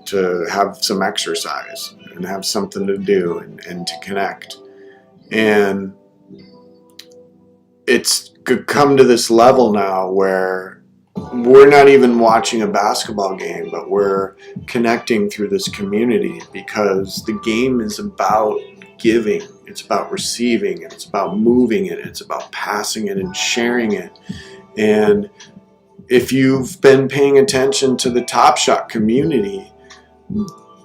have some exercise and have something to do and to connect. And it's come to this level now where we're not even watching a basketball game, but we're connecting through this community because the game is about giving, it's about receiving, and it's about moving it, it's about passing it and sharing it. And if you've been paying attention to the TopShot community,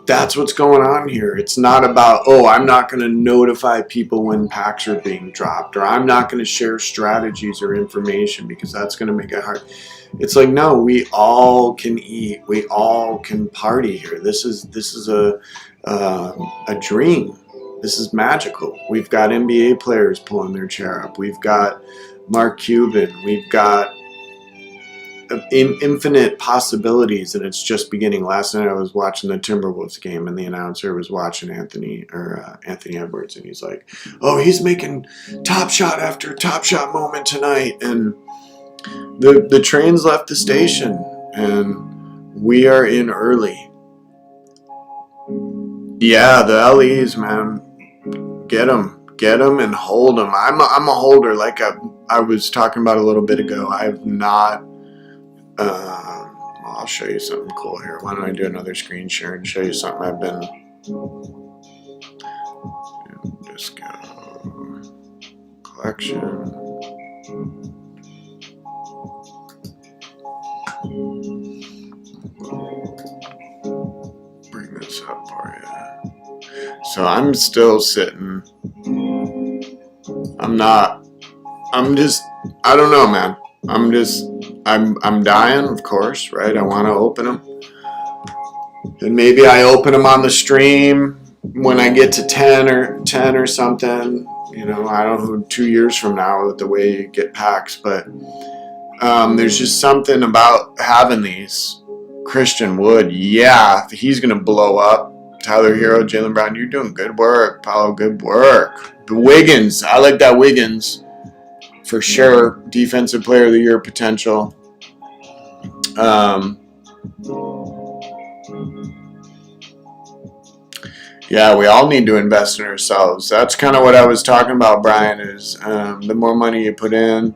that's what's going on here. It's not about, I'm not going to notify people when packs are being dropped, or I'm not going to share strategies or information because that's going to make it hard. It's like, no, we all can eat, we all can party here. This is a dream. This is magical. We've got NBA players pulling their chair up. We've got Mark Cuban. We've got infinite possibilities, and it's just beginning. Last night I was watching the Timberwolves game, and the announcer was watching Anthony Edwards, and he's like, he's making top shot after top shot moment tonight, and the train's left the station, and we are in early. Yeah, the LEs, man, get them and hold them. I'm a holder, like I was talking about a little bit ago. I have not. I'll show you something cool here. Why don't I do another screen share and show you something I've been. Just go collection. Bring this up for you. So I'm still sitting. I don't know, man. I'm dying, of course, right? I want to open them. And maybe I open them on the stream when I get to 10 or something. I don't know, 2 years from now with the way you get packs. But there's just something about having these. Christian Wood, yeah, he's going to blow up. Tyler Hero, Jaylen Brown, you're doing good work. Paolo, good work. The Wiggins, I like that Wiggins. For sure, defensive player of the year potential. Yeah, we all need to invest in ourselves. That's kind of what I was talking about, Brian, is the more money you put in,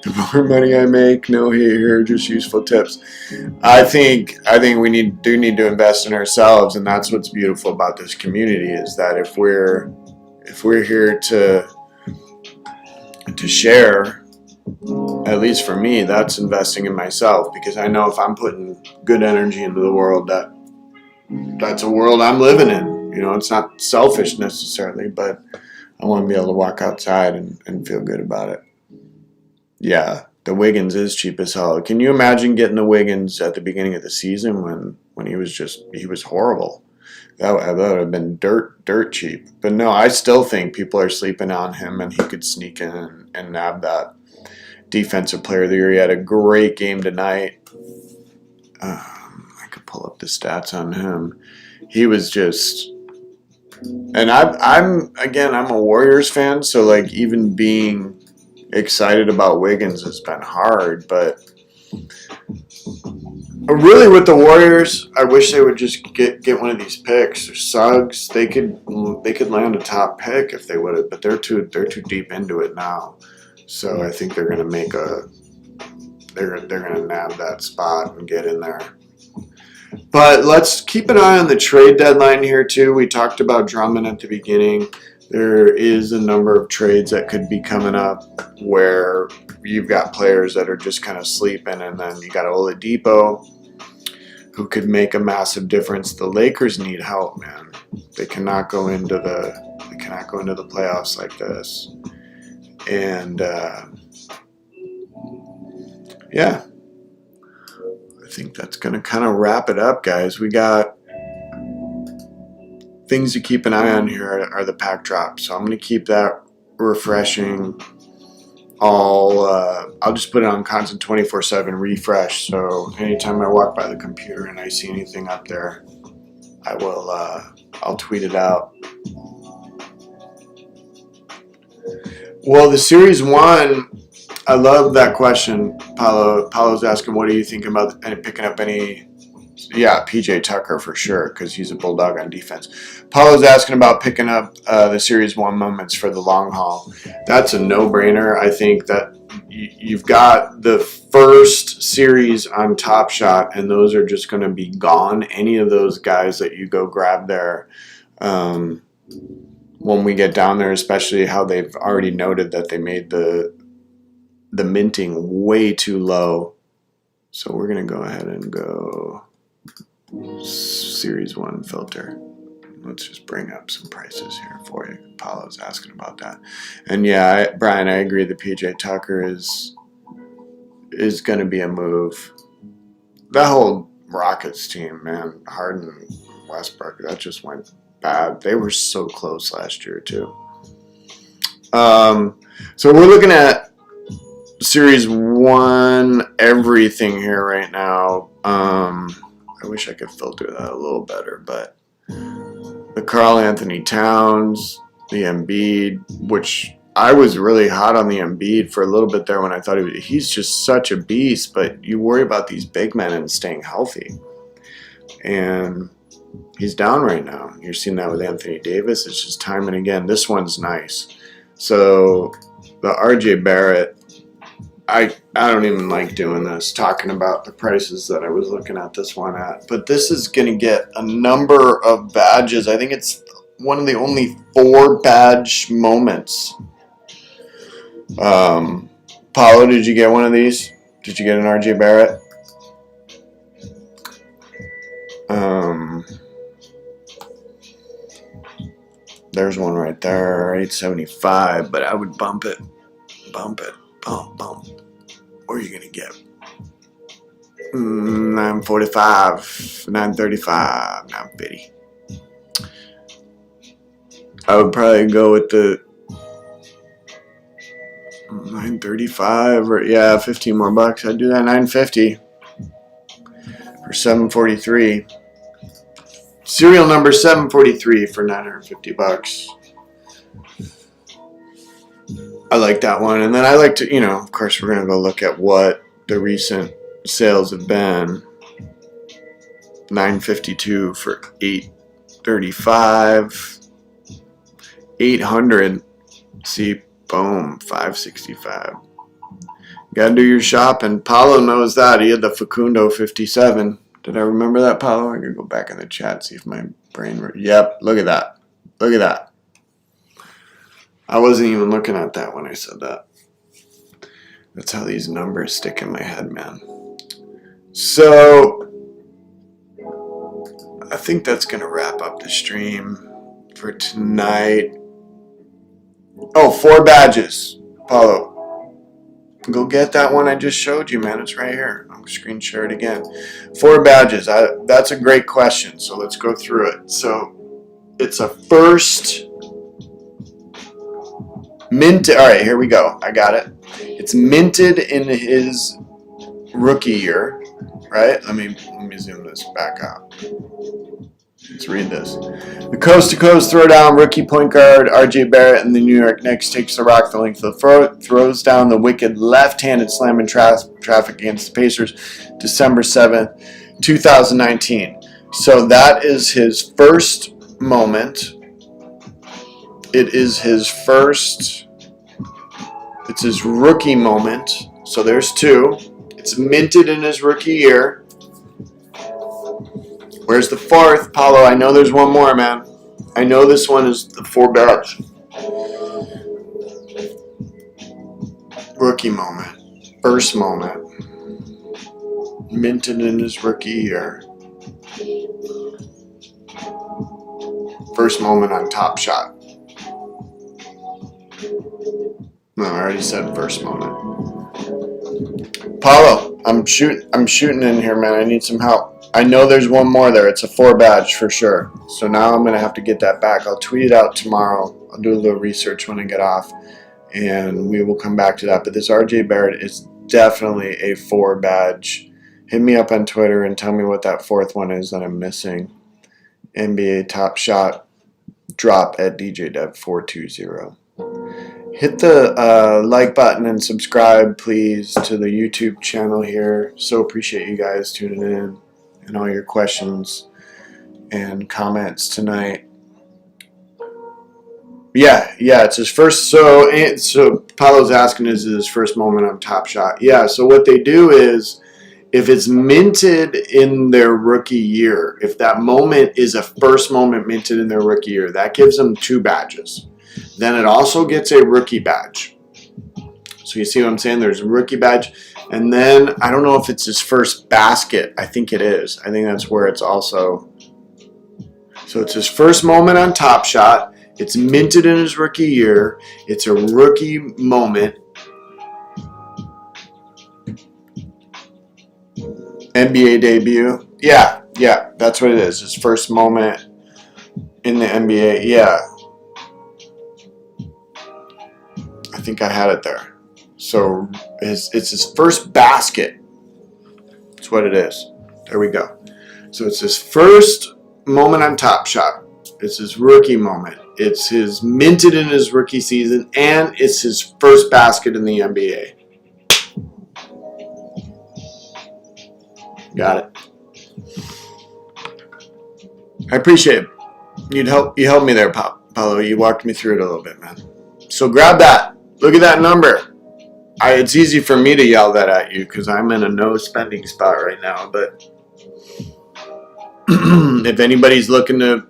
The more money I make, no hate here, just useful tips. I think we need to invest in ourselves, and that's what's beautiful about this community is that if we're here to share, at least for me, that's investing in myself, because I know if I'm putting good energy into the world, that's a world I'm living in. You know, it's not selfish necessarily, but I want to be able to walk outside and feel good about it. Yeah, the Wiggins is cheap as hell. Can you imagine getting the Wiggins at the beginning of the season when he was horrible? That would have been dirt cheap. But no, I still think people are sleeping on him, and he could sneak in and nab that Defensive Player of the Year. He had a great game tonight. I could pull up the stats on him. He was just, and I'm a Warriors fan, so like even being excited about Wiggins has been hard, but really with the Warriors, I wish they would just get one of these picks or Suggs. They could land a top pick if they would have, but they're too deep into it now. So I think they're gonna they're gonna nab that spot and get in there. But let's keep an eye on the trade deadline here too. We talked about Drummond at the beginning. There is a number of trades that could be coming up where you've got players that are just kind of sleeping, and then you got Oladipo, who could make a massive difference. The Lakers need help, man. They cannot go into the playoffs like this. And yeah, I think that's going to kind of wrap it up, guys. We got things to keep an eye on here are the pack drops. So I'm going to keep that refreshing. I'll just put it on constant 24/7 refresh. So anytime I walk by the computer and I see anything up there, I'll tweet it out. Well, the Series 1, I love that question. Paulo's asking, what are you thinking about picking up any? Yeah, PJ Tucker for sure, because he's a bulldog on defense. Paulo's asking about picking up the Series 1 moments for the long haul. That's a no-brainer. I think that you've got the first series on TopShot, and those are just going to be gone. Any of those guys that you go grab there when we get down there, especially how they've already noted that they made the minting way too low. So we're going to go ahead and go Series 1 filter. Let's just bring up some prices here for you. Paulo's asking about that. And yeah, Brian, I agree that PJ Tucker is going to be a move. That whole Rockets team, man, Harden, Westbrook, that just went bad. They were so close last year too. So we're looking at Series 1 everything here right now. I wish I could filter that a little better, but the Karl Anthony Towns, the Embid, which I was really hot on the Embid for a little bit there when I thought he's just such a beast, but you worry about these big men and staying healthy. And he's down right now. You're seeing that with Anthony Davis. It's just time and again. This one's nice. So the RJ Barrett, I don't even like doing this, talking about the prices that I was looking at this one at. But this is going to get a number of badges. I think it's one of the only 4 badge moments. Paulo, did you get one of these? Did you get an RJ Barrett? There's one right there, 875, but I would bump it. Bump. What are you going to get? 945, 935, 950. I would probably go with the 935 or, yeah, 15 more bucks. I'd do that 950 for 743. Serial number 743 for 950 bucks. I like that one. And then I like to, of course, we're going to go look at what the recent sales have been. 952 for 835. 800. See, boom, 565. Gotta do your shopping. Paulo knows that. He had the Facundo 57. Did I remember that, Paulo? I could go back in the chat, see if my brain... Yep, look at that. Look at that. I wasn't even looking at that when I said that. That's how these numbers stick in my head, man. So, I think that's going to wrap up the stream for tonight. Oh, 4 badges. Paulo, go get that one I just showed you, man. It's right here. I'll screen share it again. 4 badges. That's a great question. So let's go through it. So it's a first minted. All right, here we go. I got it. It's minted in his rookie year, right? Let me zoom this back out. Let's read this. The coast-to-coast throwdown, rookie point guard R.J. Barrett and the New York Knicks takes the rock the length of the floor, throws down the wicked left-handed slam in traffic against the Pacers, December 7th, 2019. So that is his first moment. It is his first, it's his rookie moment. So there's 2. It's minted in his rookie year. Where's the 4th? Paulo, I know there's one more, man. I know this one is the 4 badge. Rookie moment. First moment. Minted in his rookie year. First moment on Top Shot. No, I already said first moment. Paulo, I'm shooting in here, man. I need some help. I know there's one more there. It's a 4 badge for sure. So now I'm going to have to get that back. I'll tweet it out tomorrow. I'll do a little research when I get off, and we will come back to that. But this RJ Barrett is definitely a 4 badge. Hit me up on Twitter and tell me what that 4th one is that I'm missing. NBA Top Shot Drop at DJDev420. Hit the like button and subscribe, please, to the YouTube channel here. So appreciate you guys tuning in and all your questions and comments tonight. Yeah, it's his first. So Paulo's asking, is it his first moment on Top Shot? Yeah. So what they do is, if it's minted in their rookie year, if that moment is a first moment minted in their rookie year, that gives them 2 badges. Then it also gets a rookie badge. So you see what I'm saying? There's a rookie badge. And then, I don't know if it's his first basket. I think it is. I think that's where it's also. So it's his first moment on Top Shot. It's minted in his rookie year. It's a rookie moment. NBA debut. Yeah, that's what it is. His first moment in the NBA. Yeah. I think I had it there. So it's his first basket. That's what it is. There we go. So it's his first moment on Top Shot. It's his rookie moment. It's his minted in his rookie season, and it's his first basket in the NBA. Got it. I appreciate it. You helped me there, Paulo. You walked me through it a little bit, man. So grab that. Look at that number. It's easy for me to yell that at you because I'm in a no spending spot right now. But if anybody's looking to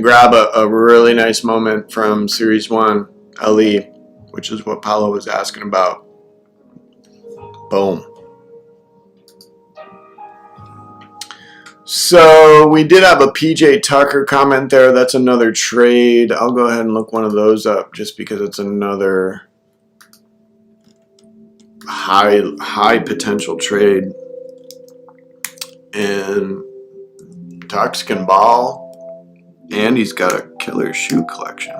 grab a really nice moment from Series 1 LE, which is what Paulo was asking about, boom. So we did have a PJ Tucker comment there. That's another trade. I'll go ahead and look one of those up just because it's another high potential trade. And Tux can ball, and he's got a killer shoe collection.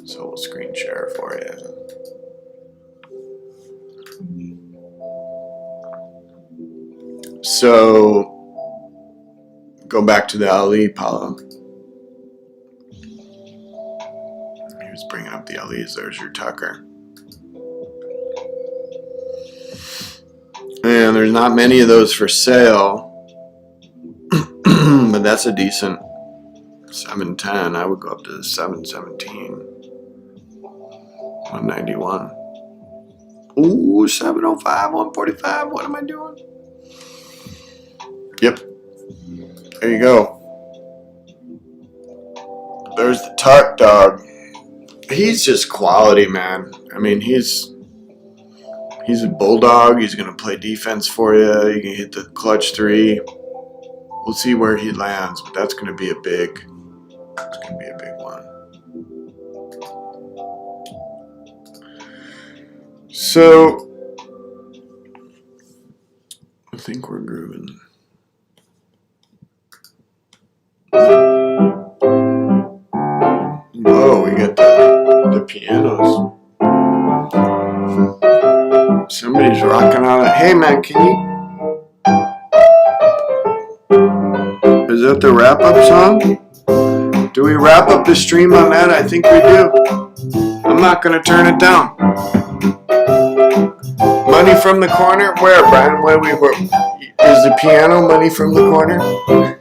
So we'll screen share for you. So go back to the Ali, Paulo. He was bringing up the LEs. There's your Tucker. And there's not many of those for sale, but that's a decent 710. I would go up to 717. 191. Ooh, 705, 145. What am I doing? Yep. There you go. There's the Tart Dog. He's just quality, man. I mean, he's a bulldog. He's going to play defense for you. You can hit the clutch three. We'll see where he lands, but that's going to be a big one. So, I think we're grooving. Whoa, we got the pianos. Somebody's rocking on it. Hey, man, can you... Is that the wrap-up song? Do we wrap up the stream on that? I think we do. I'm not going to turn it down. Money from the corner? Where, Brian? Is the piano money from the corner? Oh,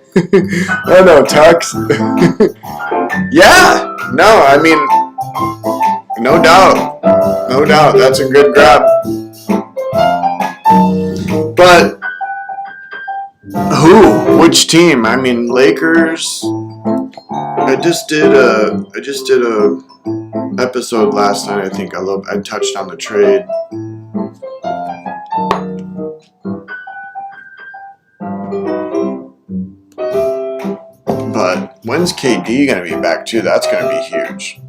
no, Tux. Yeah. No, I mean, no doubt. No doubt. That's a good grab. But who? Which team? I mean, Lakers. I just did a episode last night. I think I touched on the trade. But when's KD gonna be back too? That's gonna be huge.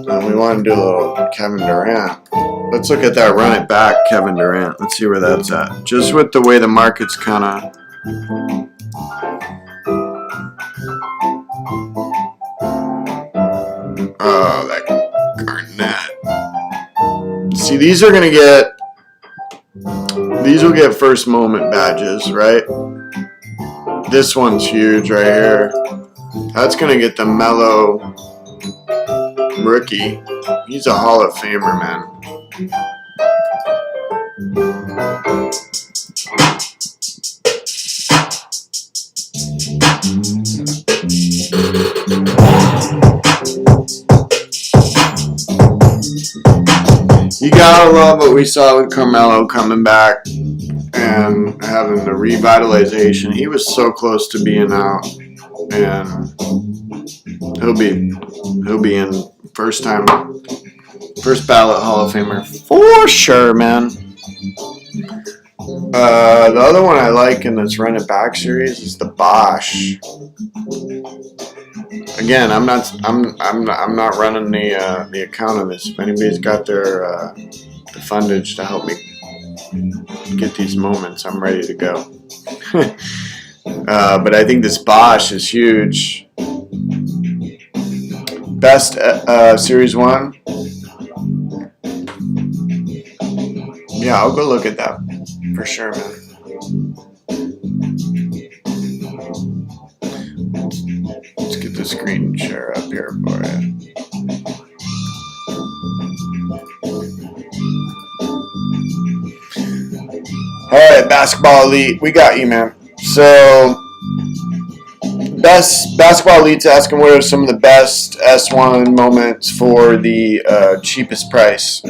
And we want to do a little Kevin Durant. Let's look at that run it back, Kevin Durant. Let's see where that's at. Just with the way the market's kind of... Oh, that Garnett. See, these will get first moment badges, right? This one's huge right here. That's going to get the Mellow rookie. He's a Hall of Famer, man. You gotta love what we saw with Carmelo coming back and having the revitalization. He was so close to being out, and he'll be in first ballot Hall of Famer for sure, man. The other one I like in this Run It Back series is the Bosch. Again, I'm not running the account on this. If anybody's got their the fundage to help me get these moments, I'm ready to go. But I think this Bosch is huge. Best Series 1. Yeah, I'll go look at that for sure, man. Let's get the screen share up here for you. Alright, Basketball Elite, we got you, man. So, Basketball Elite's asking what are some of the best S1 moments for the cheapest price.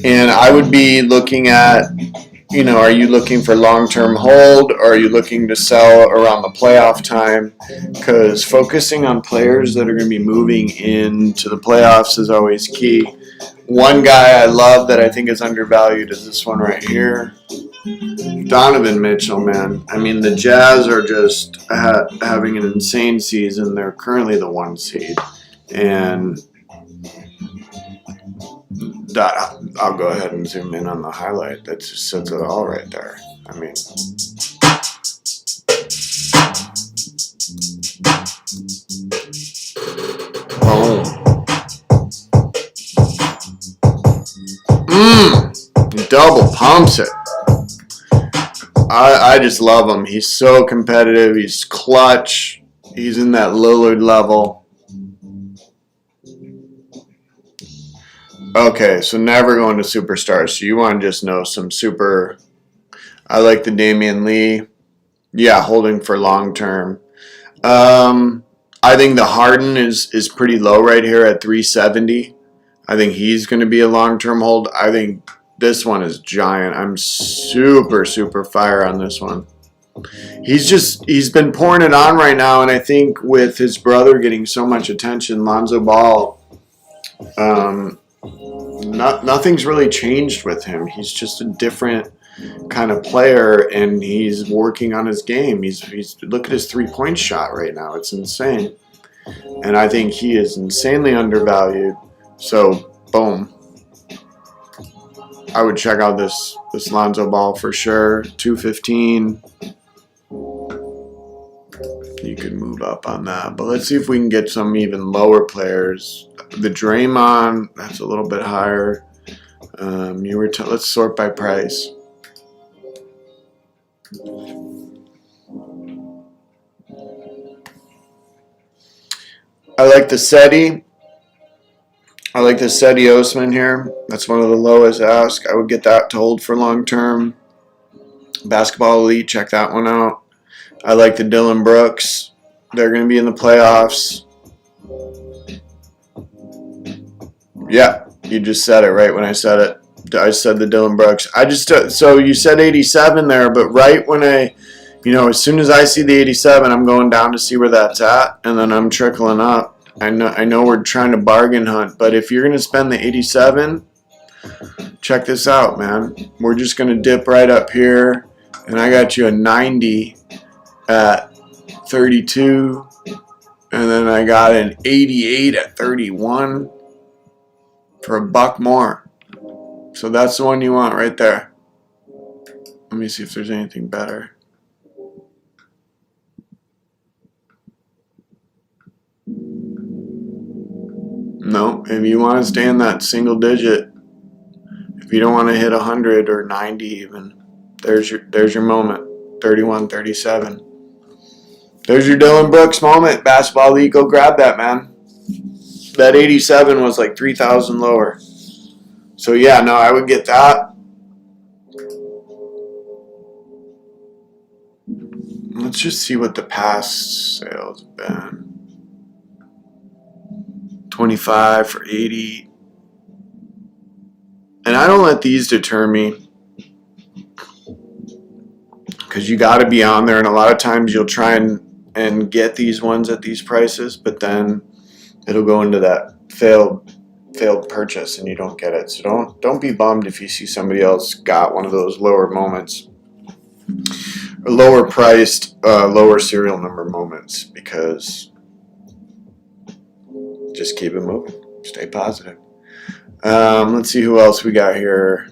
And I would be looking at, are you looking for long-term hold, or are you looking to sell around the playoff time? Because focusing on players that are going to be moving into the playoffs is always key. One guy I love that I think is undervalued is this one right here. Donovan Mitchell, man. I mean, the Jazz are just having an insane season. They're currently the 1 seed. And I'll go ahead and zoom in on the highlight. That just says it all right there. I mean, boom. Double pumps it. I just love him. He's so competitive. He's clutch. He's in that Lillard level. Okay, so never going to superstars. So you want to just know some super... I like the Damian Lee. Yeah, holding for long term. I think the Harden is pretty low right here at 370. I think he's going to be a long term hold. I think this one is giant. I'm super, super fire on this one. He's been pouring it on right now, and I think with his brother getting so much attention, Lonzo Ball, nothing's really changed with him. He's just a different kind of player, and he's working on his game. He's look at his 3-point shot right now. It's insane, and I think he is insanely undervalued. So boom, I would check out this Lonzo Ball for sure. 215. You could move up on that, but let's see if we can get some even lower players. The Draymond, that's a little bit higher. Let's sort by price. I like the SETI. I like the SETI Osman here. That's one of the lowest ask. I would get that to hold for long term. Basketball Elite, check that one out. I like the Dylan Brooks. They're going to be in the playoffs. Yeah, you just said it right when I said it. I said the Dylan Brooks. So you said 87 there, but right when as soon as I see the 87, I'm going down to see where that's at, and then I'm trickling up. I know we're trying to bargain hunt, but if you're going to spend the 87, check this out, man. We're just going to dip right up here, and I got you a 90 at 32, and then I got an 88 at 31 for $1 more. So that's the one you want right there. Let me see if there's anything better. No, if you want to stay in that single digit, if you don't want to hit 100 or 90 even, there's your moment. 31, 37. There's your Dylan Brooks moment. Basketball League, go grab that, man. That 87 was like 3,000 lower. So yeah, no, I would get that. Let's just see what the past sales have been. 25 for 80. And I don't let these deter me, because you got to be on there, and a lot of times you'll try and get these ones at these prices, but then it'll go into that failed purchase and you don't get it. So don't be bummed if you see somebody else got one of those lower moments, or lower priced, lower serial number moments, because just keep it moving. Stay positive. Let's see who else we got here.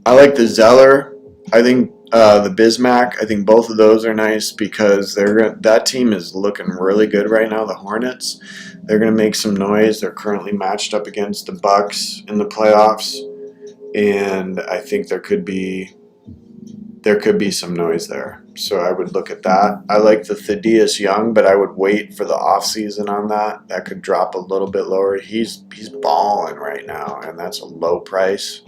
I like the Zeller. I think the Bismack. I think both of those are nice because that team is looking really good right now. The Hornets. They're going to make some noise. They're currently matched up against the Bucks in the playoffs, and I think there could be some noise there. So I would look at that. I like the Thaddeus Young, but I would wait for the offseason on that. That could drop a little bit lower. He's balling right now, and that's a low price.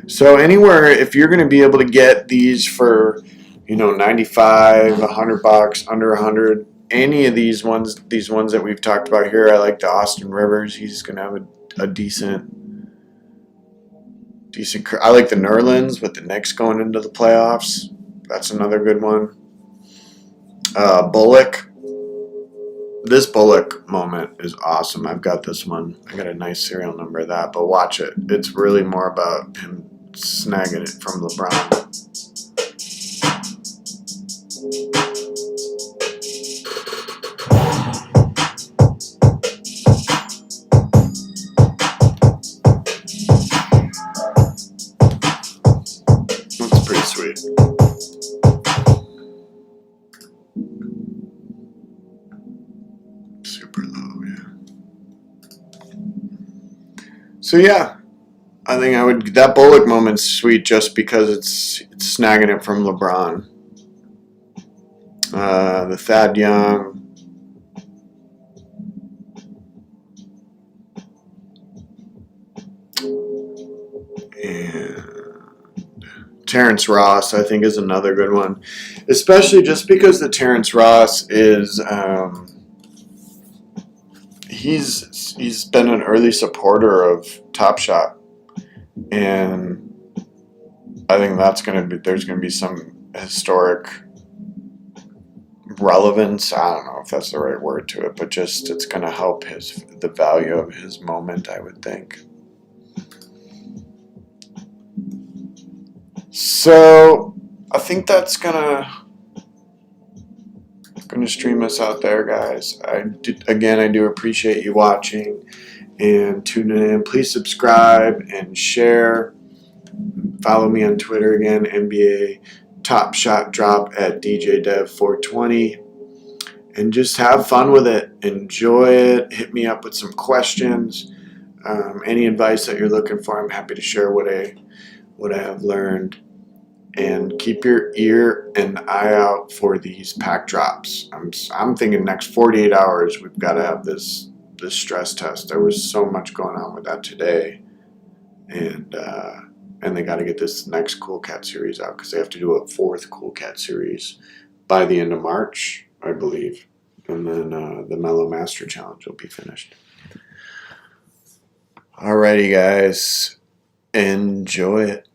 So anywhere, if you're going to be able to get these for, $95, $100, under 100, any of these ones that we've talked about here, I like the Austin Rivers. He's going to have a decent. I like the Nerlens with the Knicks going into the playoffs. That's another good one. Bullock. This Bullock moment is awesome. I've got this one. I got a nice serial number of that, but watch it. It's really more about him snagging it from LeBron. That's pretty sweet. Super low, yeah. So yeah, I think that Bullock moment's sweet just because it's snagging it from LeBron. The Thad Young. And Terrence Ross, I think, is another good one, especially just because the Terrence Ross is he's been an early supporter of TopShot, and I think there's gonna be some historic relevance. I don't know if that's the right word to it, but just it's gonna help the value of his moment, I would think. So I think that's gonna stream us out there, guys. I do appreciate you watching and tuning in. Please subscribe and share. Follow me on Twitter again, NBA TopShot Drop at DJDev420, and just have fun with it. Enjoy it. Hit me up with some questions. Any advice that you're looking for, I'm happy to share what I have learned. And keep your ear and eye out for these pack drops. I'm thinking next 48 hours we've got to have this stress test. There was so much going on with that today, and they got to get this next Cool Cat series out because they have to do a 4th Cool Cat series by the end of March, I believe, and then the Mellow Master Challenge will be finished. Alrighty, guys, enjoy it.